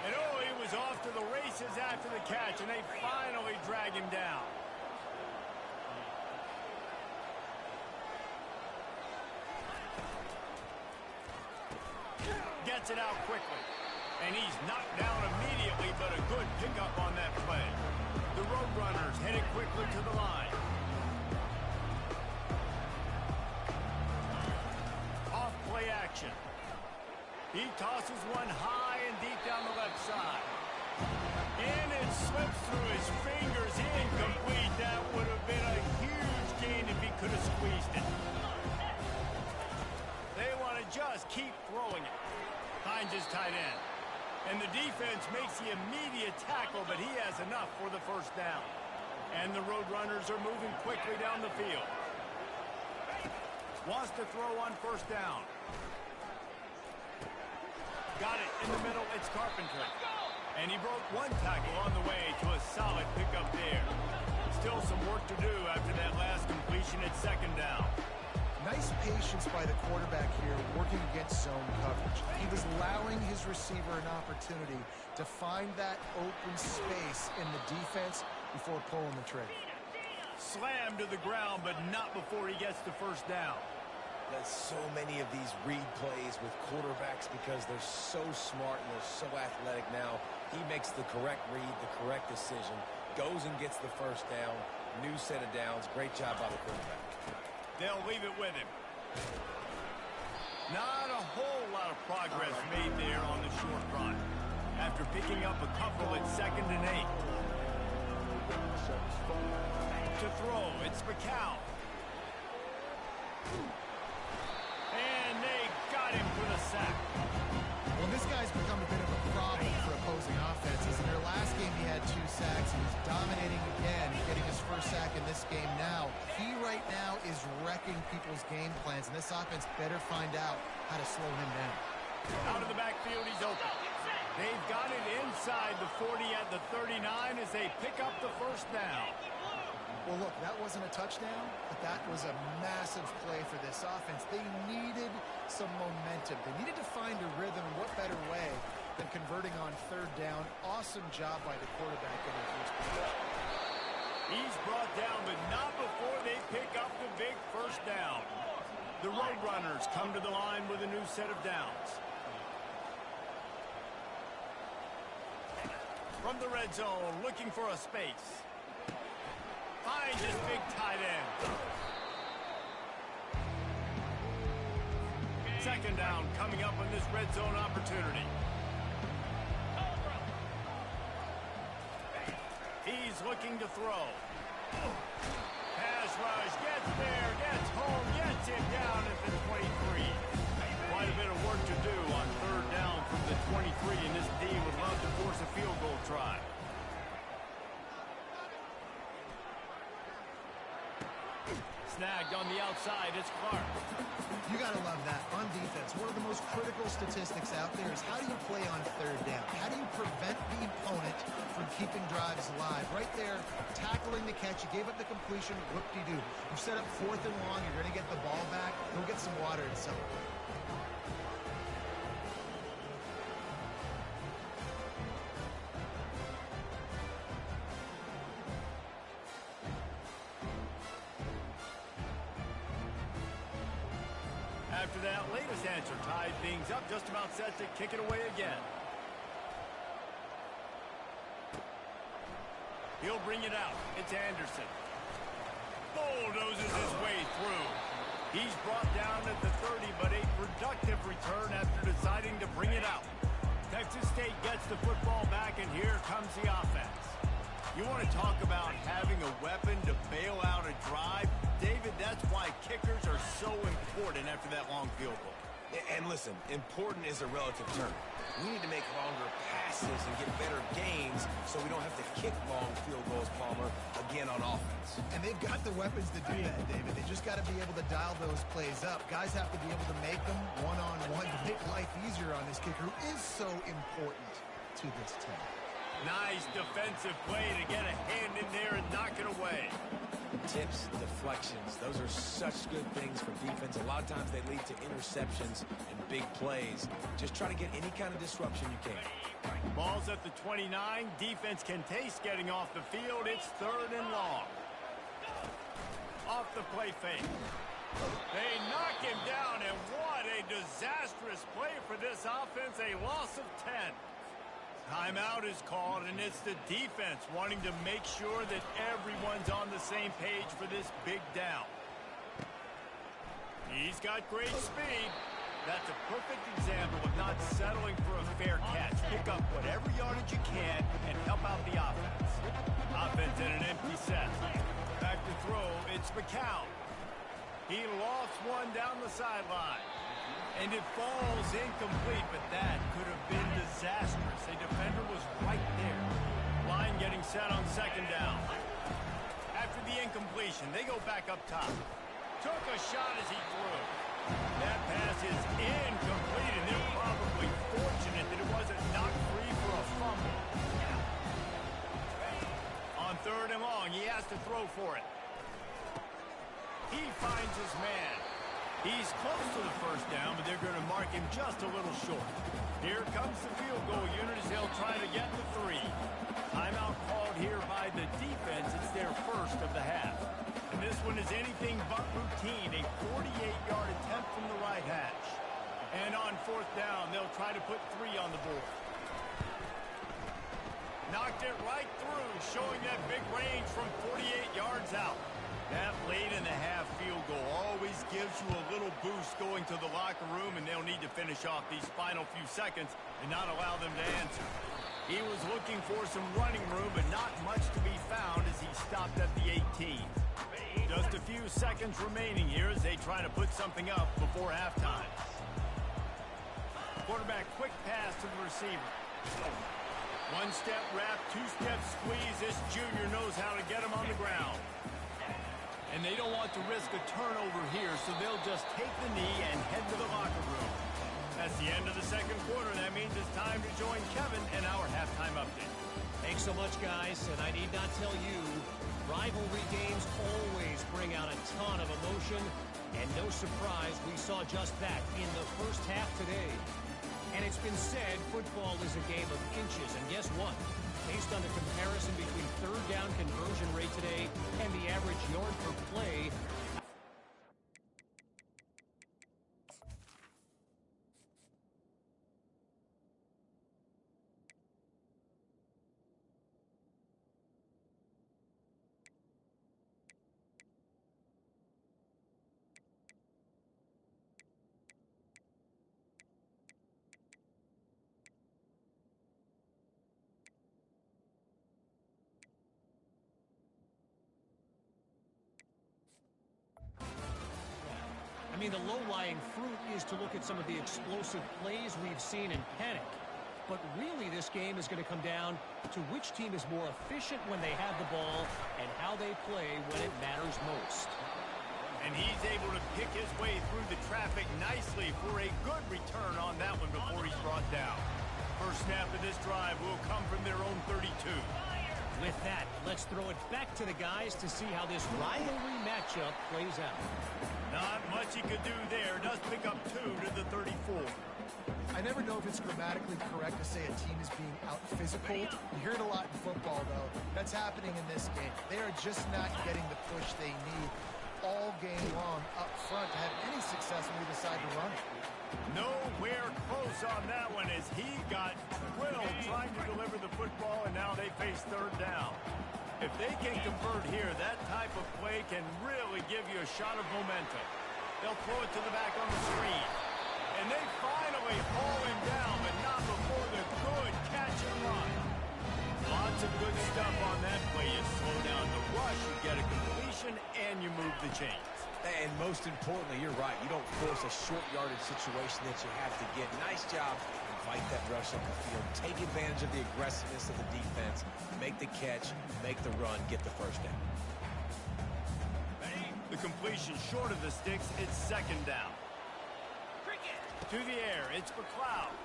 And oh, he was off to the races after the catch, and they finally drag him down. Gets it out quickly. And he's knocked down immediately, but a good pickup on that play. The Roadrunners headed quickly to the line. Off play action. He tosses one high and deep down the left side. And it slips through his fingers. Incomplete. That would have been a huge gain if he could have squeezed it. tight end. And the defense makes the immediate tackle, but he has enough for the first down. And the Roadrunners are moving quickly down the field. Wants to throw on first down. Got it in the middle. It's Carpenter. And he broke one tackle on the way to a solid pickup there. Still some work to do after that last completion at second down. Nice patience by the quarterback here working against zone coverage. He was allowing his receiver an opportunity to find that open space in the defense before pulling the trigger. Slammed to the ground, but not before he gets the first down. There's so many of these read plays with quarterbacks because they're so smart and they're so athletic now. He makes the correct read, the correct decision, goes and gets the first down, new set of downs. Great job by the quarterback. They'll leave it with him. Not a whole lot of progress made there on the short run. After picking up a couple at 2nd and 8. To throw, it's McCown. And they got him for the sack. Well, this guy's become a bit of a problem for opposing offenses. In their last game, he had 2 sacks, and he's dominating again, getting his first sack in this game now. He right now is wrecking people's game plans, and this offense better find out how to slow him down. Out of the backfield, he's open. They've got it inside the 40 at the 39 as they pick up the first down. Well, look, that wasn't a touchdown, but that was a massive play for this offense. They needed some momentum. They needed to find a rhythm, and what better way than converting on 3rd down. Awesome job by the quarterback in their first position. He's brought down, but not before they pick up the big first down. The Roadrunners come to the line with a new set of downs. From the red zone, looking for a space. Finds his big tight end. 2nd down coming up on this red zone opportunity. He's looking to throw. Pass rush, gets there, gets home, gets him down at the 23. Quite a bit of work to do on 3rd down from the 23, and this D would love to force a field goal try. Snagged on the outside, it's Clark. You got to love that. On defense, one of the most critical statistics out there is how do you play on 3rd down? How do you prevent the opponent from keeping drives alive? Right there, tackling the catch. You gave up the completion, whoop-de-doo. You set up 4th and long, you're going to get the ball back. Go get some water and celebrate. After that latest answer tied things up, just about set to kick it away again. He'll bring it out. It's Anderson. Bulldozes his way through. He's brought down at the 30, but a productive return after deciding to bring it out. Texas State gets the football back, and here comes the offense. You want to talk about having a weapon to bail out a drive? David, that's why kickers are so important after that long field goal. And listen, important is a relative term. We need to make longer passes and get better gains so we don't have to kick long field goals, Palmer, again on offense. And they've got the weapons to do that, David. They just got to be able to dial those plays up. Guys have to be able to make them one-on-one to make life easier on this kicker, who is so important to this team. Nice defensive play to get a hand in there and knock it away. Tips, deflections, those are such good things for defense. A lot of times they lead to interceptions and big plays. Just try to get any kind of disruption you can. Ball's at the 29. Defense can taste getting off the field. It's 3rd and long. Off the play fake. They knock him down, and what a disastrous play for this offense. A loss of 10. Timeout is called, and it's the defense wanting to make sure that everyone's on the same page for this big down. He's got great speed. That's a perfect example of not settling for a fair catch. Pick up whatever yardage you can and help out the offense. Offense in an empty set. Back to throw, it's McCown. He lofts one down the sideline. And it falls incomplete, but that could have been disastrous. A defender was right there. Line getting set on second down. After the incompletion, they go back up top. Took a shot as he threw. That pass is incomplete, and they're probably fortunate that it wasn't knocked free for a fumble. On third and long, he has to throw for it. He finds his man. He's close to the first down, but they're going to mark him just a little short. Here comes the field goal unit as they'll try to get the 3. Timeout called here by the defense. It's their first of the half. And this one is anything but routine, a 48-yard attempt from the right hash. And on fourth down, they'll try to put 3 on the board. Knocked it right through, showing that big range from 48 yards out. That late-in-the-half field goal always gives you a little boost going to the locker room, and they'll need to finish off these final few seconds and not allow them to answer. He was looking for some running room, but not much to be found as he stopped at the 18. Just a few seconds remaining here as they try to put something up before halftime. Quarterback quick pass to the receiver. One-step wrap, two-step squeeze. This junior knows how to get him on the ground. And they don't want to risk a turnover here, so they'll just take the knee and head to the locker room. That's the end of the second quarter. That means it's time to join Kevin in our halftime update. Thanks so much, guys. And I need not tell you, rivalry games always bring out a ton of emotion. And no surprise, we saw just that in the first half today. And it's been said, football is a game of inches. And guess what? Based on the comparison between third down conversion rate today and the average yard per play, I mean, the low-lying fruit is to look at some of the explosive plays we've seen in panic. But really, this game is going to come down to which team is more efficient when they have the ball and how they play when it matters most. And he's able to pick his way through the traffic nicely for a good return on that one before he's brought down. First snap of this drive will come from their own 32. With that, let's throw it back to the guys to see how this rivalry matchup plays out. Not much he could do there. Does pick up 2 to the 34. I never know if it's grammatically correct to say a team is being out-physical. You hear it a lot in football, though. That's happening in this game. They are just not getting the push they need all game long up front to have any success when we decide to run it. Nowhere close on that one as he got drilled trying to deliver the football, and now they face third down. If they can convert here, that type of play can really give you a shot of momentum. They'll throw it to the back on the screen. And they finally haul him down, but not before the good catch and run. Lots of good stuff on that play. You slow down the rush, you get a completion, and you move the chains. And most importantly, you're right. You don't force a short yardage situation that you have to get. Nice job. Fight that rush up the field. Take advantage of the aggressiveness of the defense. Make the catch. Make the run. Get the first down. The completion short of the sticks. It's second down. To the air. It's McLeod.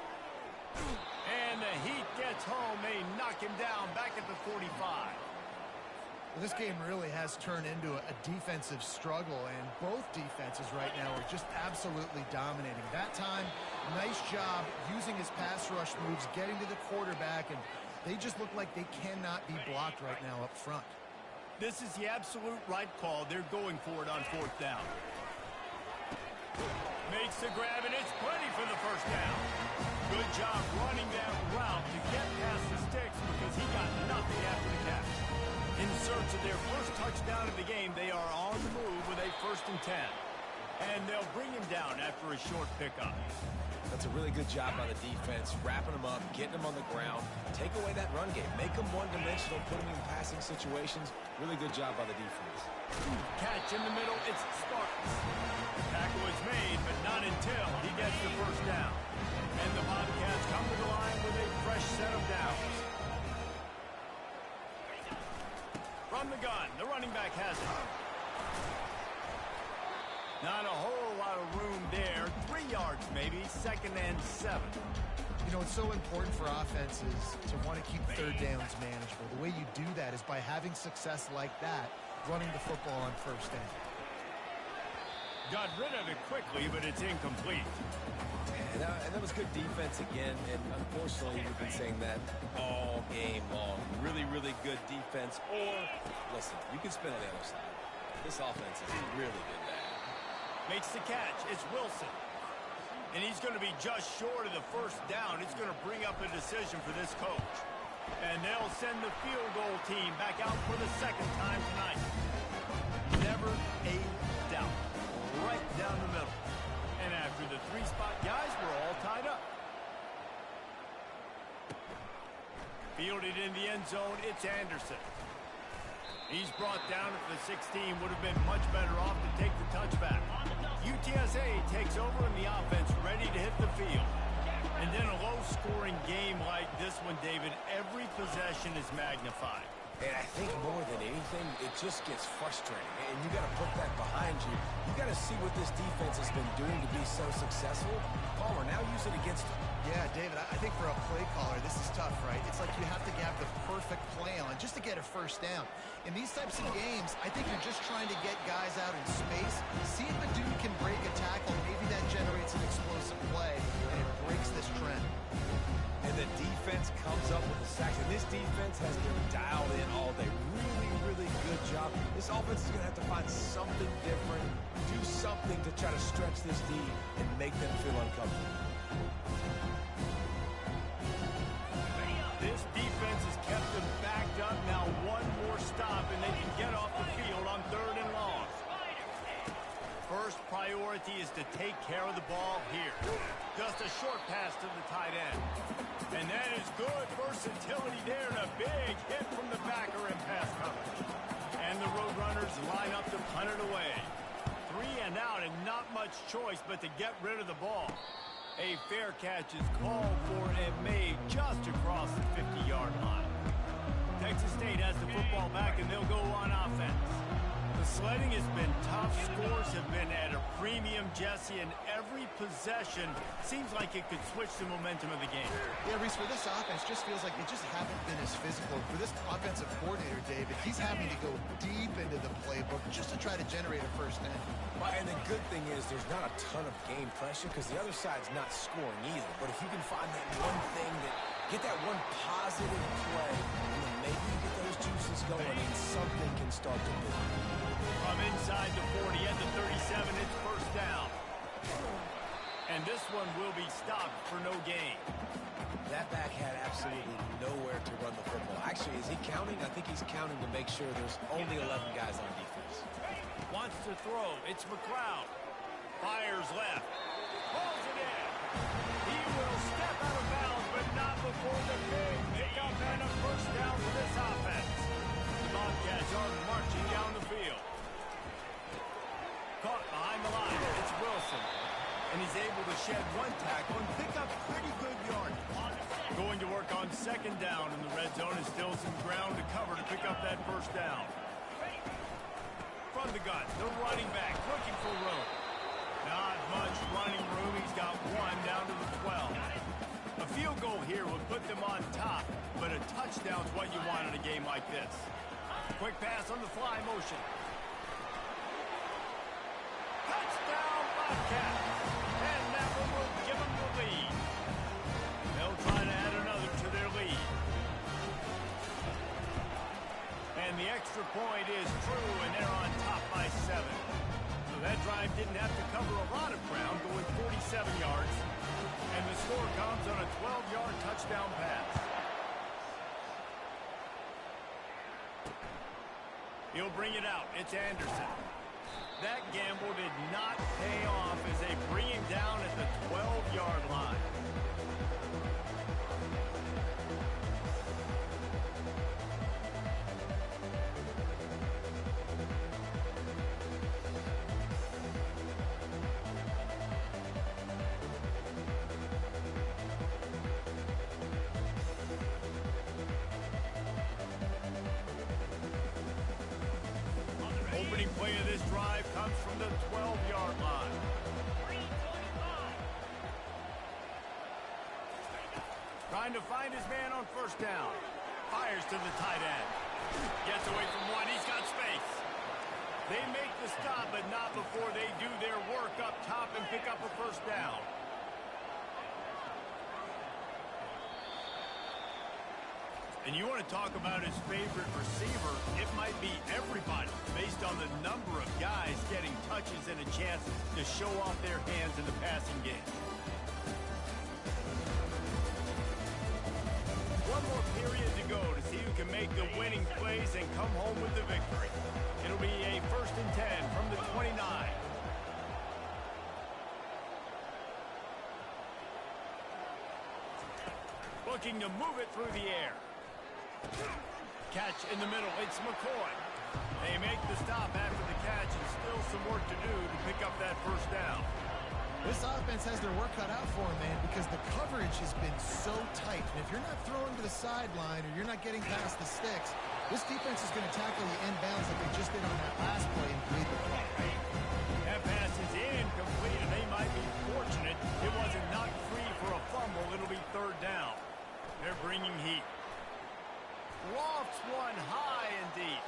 And the heat gets home. They knock him down back at the 45. This game really has turned into a defensive struggle, and both defenses right now are just absolutely dominating. That time, nice job using his pass rush moves, getting to the quarterback, and they just look like they cannot be blocked right now up front. This is the absolute right call. They're going for it on fourth down. Makes the grab, and it's plenty for the first down. Good job running that route to get past the sticks because he got nothing after the catch. In search of their first touchdown of the game, they are on the move with a 1st and 10. And they'll bring him down after a short pickup. That's a really good job by the defense, wrapping them up, getting them on the ground, take away that run game, make them one-dimensional, put them in passing situations. Really good job by the defense. Catch in the middle, it's Sparks. Tackle is made, but not until he gets the first down. And the Bobcats come to the line with a fresh set of downs. From the gun, the running back has it. Not a whole lot of room there. 3 yards maybe, 2nd and 7. You know, it's so important for offenses to want to keep third downs manageable. The way you do that is by having success like that, running the football on first down. Got rid of it quickly, but it's incomplete. And that was good defense again, and unfortunately we've been saying that all game long. Really, really good defense. Or, listen, you can spin on the other side. This offense is really good now. Makes the catch. It's Wilson. And he's going to be just short of the first down. It's going to bring up a decision for this coach. And they'll send the field goal team back out for the 2nd time tonight. Never a doubt. Right down the middle. And after the 3-spot guys, we're all tied up. Fielded in the end zone, it's Anderson. He's brought down at the 16. Would have been much better off to take the touchback. UTSA takes over in the offense, ready to hit the field. And then a low-scoring game like this one, David, every possession is magnified. And I think more than anything, it just gets frustrating. And you got to put that behind you. You got to see what this defense has been doing to be so successful. Palmer, now use it against them. Yeah, David, I think for a play caller, this is tough, right? It's like you have to have the perfect play on just to get a first down. In these types of games, I think you're just trying to get guys out in space, see if a dude can break a tackle. Maybe that generates an explosive play, and it breaks this trend. And the defense comes up with the sacks. And this defense has been dialed in all day. Really, really good job. This offense is going to have to find something different, do something to try to stretch this D and make them feel uncomfortable. This defense has kept them backed up. Now one more stop, and they can get off the field on 3rd and long. First priority is to take care of the ball here. Just a short pass to the tight end. And that is good versatility there, and a big hit from the backer in pass coverage. And the Roadrunners line up to punt it away. 3 and out, and not much choice but to get rid of the ball. A fair catch is called for and made just across the 50-yard line. Texas State has the football back, and they'll go on offense. The sledding has been tough. Scores have been at a premium, Jesse, and every possession seems like it could switch the momentum of the game. Yeah, Reese, for this offense, just feels like they just haven't been as physical. For this offensive coordinator, David, he's having to go deep into the playbook just to try to generate a first down. And the good thing is there's not a ton of game pressure because the other side's not scoring either. But if you can find that one thing, get that one positive play, and then maybe you get those juices going and something can start to move. From inside the 40 at the 37, it's first down. And this one will be stopped for no gain. That back had absolutely nowhere to run the football. Actually, is he counting? I think he's counting to make sure there's only 11 guys on defense. Wants to throw. It's McLeod. Fires left. Pulls it in. He will step out of bounds, but not before the big pickup and a first down for this offense. The Bobcats are marching down the field. Caught behind the line. It's Wilson. And he's able to shed one tackle and pick up pretty good yardage. Going to work on 2nd down in the red zone, and still some ground to cover to pick up that first down. From the gun, the running back looking for room. Not much running room. He's got one down to the 12. A field goal here would put them on top, but a touchdown's what you want in a game like this. Quick pass on the fly motion. Touchdown, Bobcats! And that one will give them the lead. They'll try to add another to their lead. And the extra point is true, and they're on top by 7. So that drive didn't have to cover a lot of ground, going 47 yards. And the score comes on a 12-yard touchdown pass. He'll bring it out. It's Anderson. That gamble did not pay off as they bring him down at the 12-yard line. Opening play of this drive comes from the 12-yard line. Trying to find his man on first down. Fires to the tight end. Gets away from one. He's got space. They make the stop, but not before they do their work up top and pick up a first down. And you want to talk about his favorite receiver, it might be everybody based on the number of guys getting touches and a chance to show off their hands in the passing game. One more period to go to see who can make the winning plays and come home with the victory. It'll be a 1st and 10 from the 29. Looking to move it through the air. Catch in the middle. It's McCoy. They make the stop after the catch and still some work to do to pick up that first down. This offense has their work cut out for them, man, because the coverage has been so tight. And if you're not throwing to the sideline or you're not getting past the sticks, this defense is going to tackle you inbounds like they just did on that last play and bleed the clock. That pass is incomplete, and they might be fortunate it wasn't knocked free for a fumble. It'll be 3rd down. They're bringing heat. Lofts one high and deep.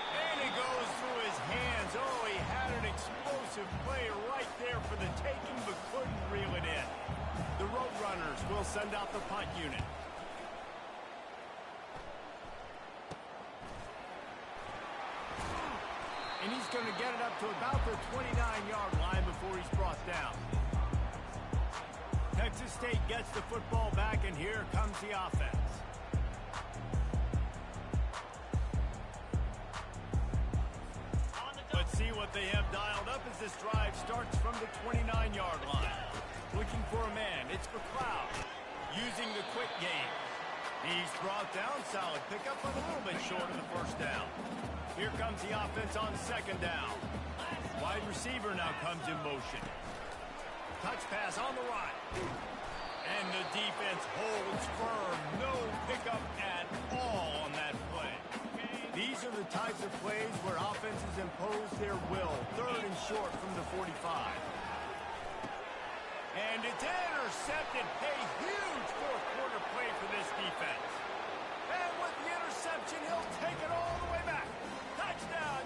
And it goes through his hands. Oh, he had an explosive play right there for the taking, but couldn't reel it in. The Roadrunners will send out the punt unit. And he's going to get it up to about the 29-yard line before he's brought down. Texas State gets the football back, and here comes the offense. Let's see what they have dialed up as this drive starts from the 29-yard line. Looking for a man. It's McLeod using the quick game. He's brought down. Solid pickup, but a little bit short of the first down. Here comes the offense on 2nd down. Wide receiver now comes in motion. Touch pass on the right. And the defense holds firm. No pickup at all on that play. These are the types of plays where offenses impose their will. 3rd and short from the 45. And it's intercepted. A huge 4th quarter play for this defense. And with the interception, he'll take it all the way back. Touchdown.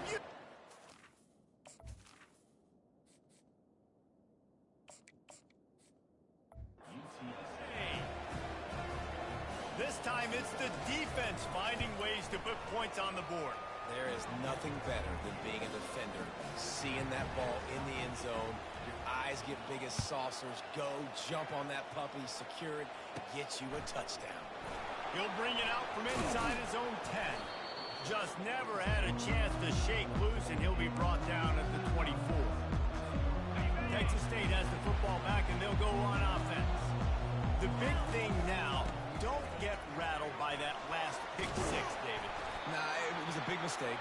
This time it's the defense finding ways to put points on the board. There is nothing better than being a defender, seeing that ball in the end zone. Your eyes get big as saucers. Go, jump on that puppy, secure it, get you a touchdown. He'll bring it out from inside his own 10. Just never had a chance to shake loose, and he'll be brought down at the 24. Texas State has the football back, and they'll go on offense. The big thing now, don't get rattled by that last pick 6, David. Nah, it was a big mistake.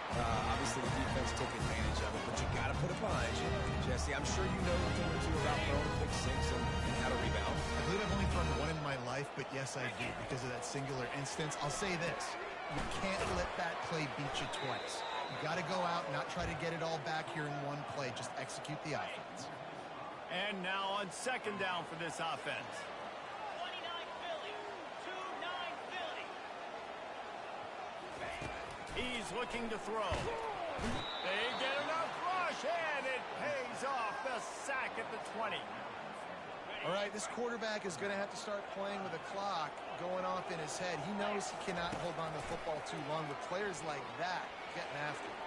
Obviously, the defense took advantage of it, but you got to put it behind you. Jesse, I'm sure you know a thing or two about throwing pick 6 and how to rebound. I believe I've only thrown one in my life, but yes, I do because of that singular instance. I'll say this. You can't let that play beat you twice. You got to go out and not try to get it all back here in one play. Just execute the offense. And now on 2nd down for this offense. 29 Philly. 2-9 Philly. He's looking to throw. They get enough rush, and it pays off. The sack at the 20. All right, this quarterback is going to have to start playing with a clock going off in his head. He knows he cannot hold on to the football too long with players like that getting after him.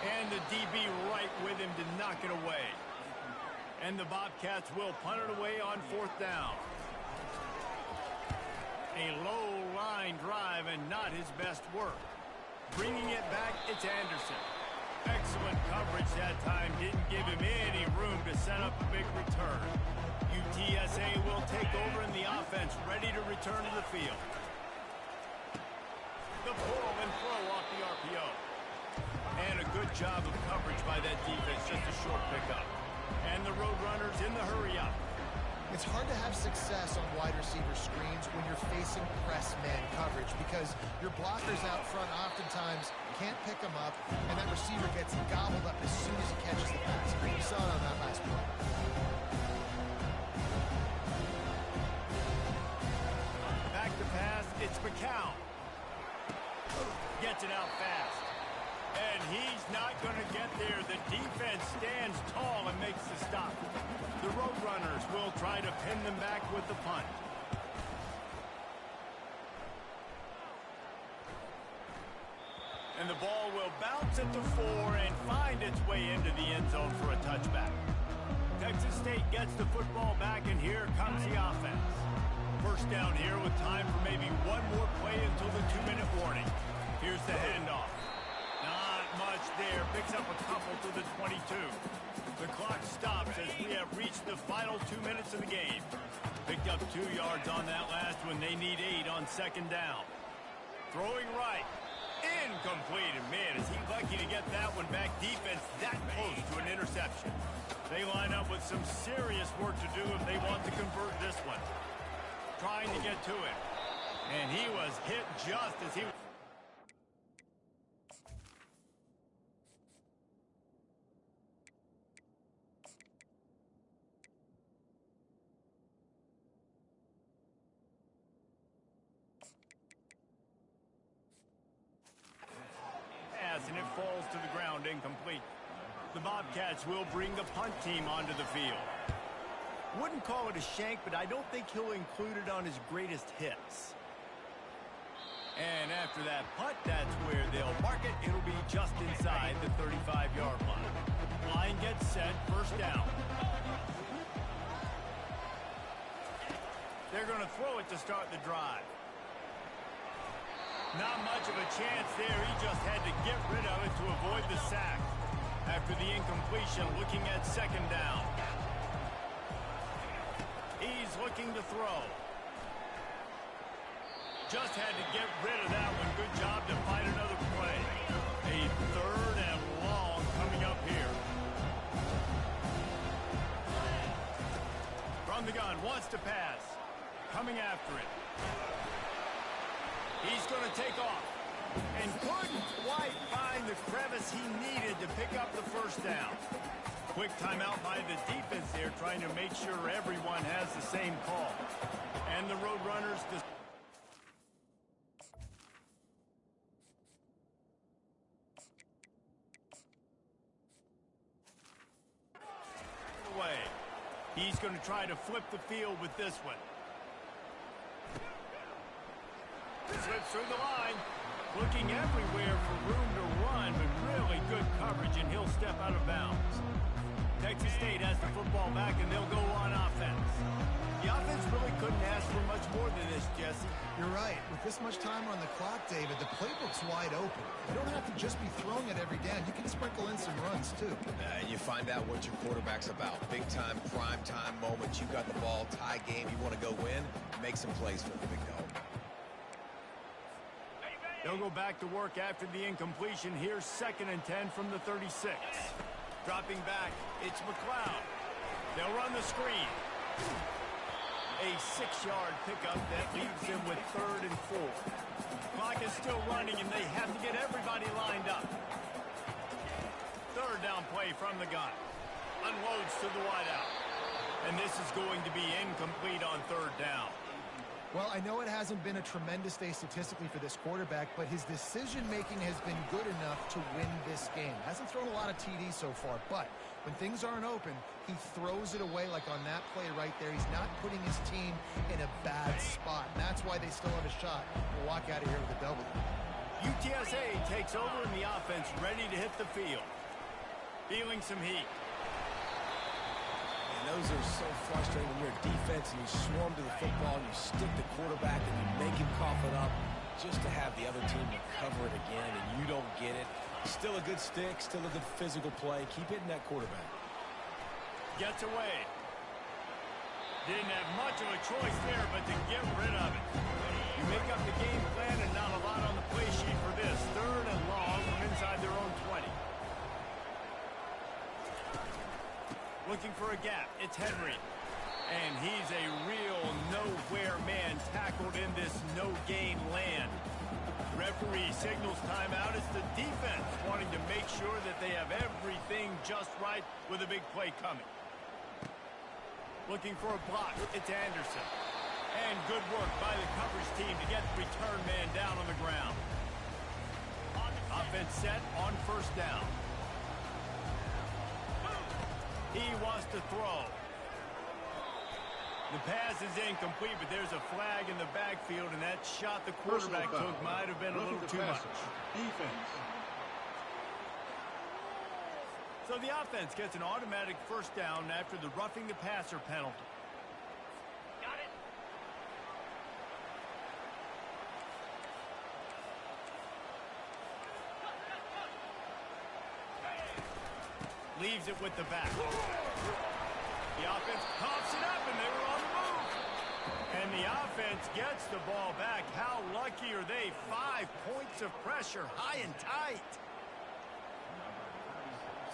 And the DB right with him to knock it away. And the Bobcats will punt it away on 4th down. A low line drive and not his best work. Bringing it back, it's Anderson. Excellent coverage that time. Didn't give him any room to set up a big return. UTSA will take over in the offense, ready to return to the field. The pull and throw off the RPO. And a good job of coverage by that defense, just a short pickup. And the Roadrunners in the hurry-up. It's hard to have success on wide receiver screens when you're facing press man coverage because your blockers out front oftentimes can't pick them up, and that receiver gets gobbled up as soon as he catches the pass. You saw it on that last play. Back to pass, it's McCown. Gets it out fast. And he's not going to get there. The defense stands tall and makes the stop. The Roadrunners will try to pin them back with the punt. And the ball will bounce at the 4 and find its way into the end zone for a touchback. Texas State gets the football back, and here comes the offense. First down here with time for maybe one more play until the 2-minute warning. Here's the handoff. Not much there. Picks up a couple to the 22. The clock stops as we have reached the final 2 minutes of the game. Picked up 2 yards on that last one. They need 8 on second down. Throwing right. Incomplete. And man, is he lucky to get that one back. Defense that close to an interception. They line up with some serious work to do if they want to convert this one. Trying to get to it. And he was hit just as he... and it falls to the ground incomplete. The Bobcats will bring the punt team onto the field. Wouldn't call it a shank, but I don't think he'll include it on his greatest hits. And after that punt, that's where they'll mark it. It'll be just inside the 35-yard line. Line gets set, first down. They're going to throw it to start the drive. Not much of a chance there. He just had to get rid of it to avoid the sack. After the incompletion, looking at second down. He's looking to throw. Just had to get rid of that one. Good job to find another play. A third and long coming up here. From the gun, wants to pass. Coming after it. He's going to take off and couldn't quite find the crevice he needed to pick up the first down. Quick timeout by the defense there, trying to make sure everyone has the same call. And the Roadrunners away. He's going to try to flip the field with this one. Slips through the line, looking everywhere for room to run, but really good coverage, and he'll step out of bounds. Texas State has the football back, and they'll go on offense. The offense really couldn't ask for much more than this, Jesse. You're right. With this much time on the clock, David, the playbook's wide open. You don't have to just be throwing it every down. You can sprinkle in some runs, too. And you find out what your quarterback's about. Big-time, prime-time moments. You got the ball, tie game, you want to go win, make some plays for the big dog. They'll go back to work after the incompletion. Here's 2nd and 10 from the 36. Dropping back, it's McLeod. They'll run the screen. A 6-yard pickup that leaves them with 3rd and 4. Clock is still running, and they have to get everybody lined up. 3rd down play from the gun. Unloads to the wideout. And this is going to be incomplete on 3rd down. Well, I know it hasn't been a tremendous day statistically for this quarterback, but his decision-making has been good enough to win this game. Hasn't thrown a lot of TDs so far, but when things aren't open, he throws it away like on that play right there. He's not putting his team in a bad spot, and that's why they still have a shot to walk out of here with a W. UTSA takes over in the offense, ready to hit the field. Feeling some heat. And those are so frustrating when you're a defense and you swarm to the football and you stick the quarterback and you make him cough it up just to have the other team recover it again and you don't get it. Still a good stick, still a good physical play. Keep hitting that quarterback. Gets away. Didn't have much of a choice there, but to get rid of it. You make up the game plan and not a lot on the play sheet for this. 3rd and long from inside their own 20. Looking for a gap. It's Henry. And he's a real nowhere man tackled in this no-gain land. Referee signals timeout. It's the defense wanting to make sure that they have everything just right with a big play coming. Looking for a block. It's Anderson. And good work by the coverage team to get the return man down on the ground. Offense set on 1st down. He wants to throw. The pass is incomplete, but there's a flag in the backfield, and that shot the quarterback took might have been a little too much. Defense. So the offense gets an automatic 1st down after the roughing the passer penalty. Got it. Leaves it with the back. The offense coughs it up, and they were on the move. And the offense gets the ball back. How lucky are they? 5 points of pressure, high and tight.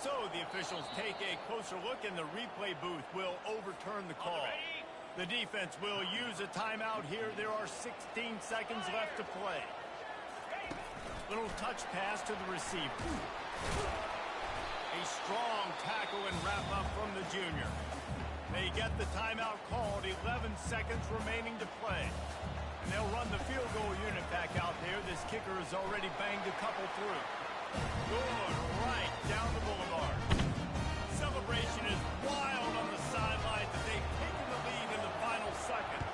So the officials take a closer look, and the replay booth will overturn the call. The defense will use a timeout here. There are 16 seconds left to play. Little touch pass to the receiver. A strong tackle and wrap up from the junior. They get the timeout called. 11 seconds remaining to play. And they'll run the field goal unit back out there. This kicker has already banged a couple through. Good right down the boulevard. Celebration is wild on the sidelines as they've taken the lead in the final seconds.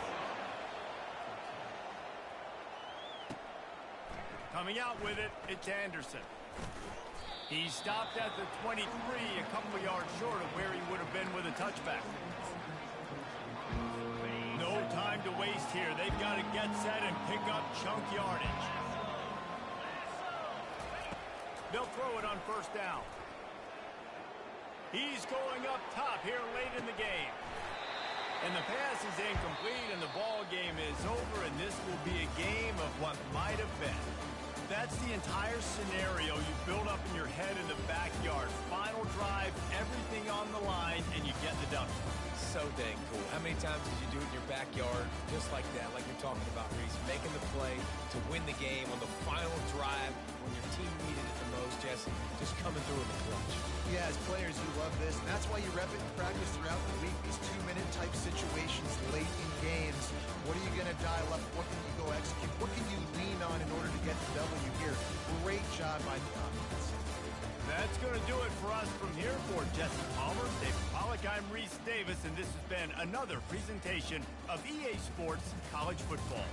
Coming out with it, it's Anderson. He stopped at the 23, a couple of yards short of where he would have been with a touchback. No time to waste here. They've got to get set and pick up chunk yardage. They'll throw it on 1st down. He's going up top here late in the game. And the pass is incomplete, and the ball game is over, and this will be a game of what might have been. That's the entire scenario you build up in your head in the backyard. Final drive, everything on the line, and you get the dunk. So dang cool. How many times did you do it in your backyard just like that, like you're talking about, Reese? Making the play to win the game on the final drive when your team needed it the most, Jesse. Just coming through in the clutch. Yeah, as players, you love this. And that's why you rep it in practice throughout the week. These 2-minute type situations late in games. What are you going to dial up? What can you go execute? What can you lean on in order to get the W here? Great job by the offense. That's going to do it for us from here. For Jesse Palmer, David Pollack, I'm Reese Davis, and this has been another presentation of EA Sports College Football.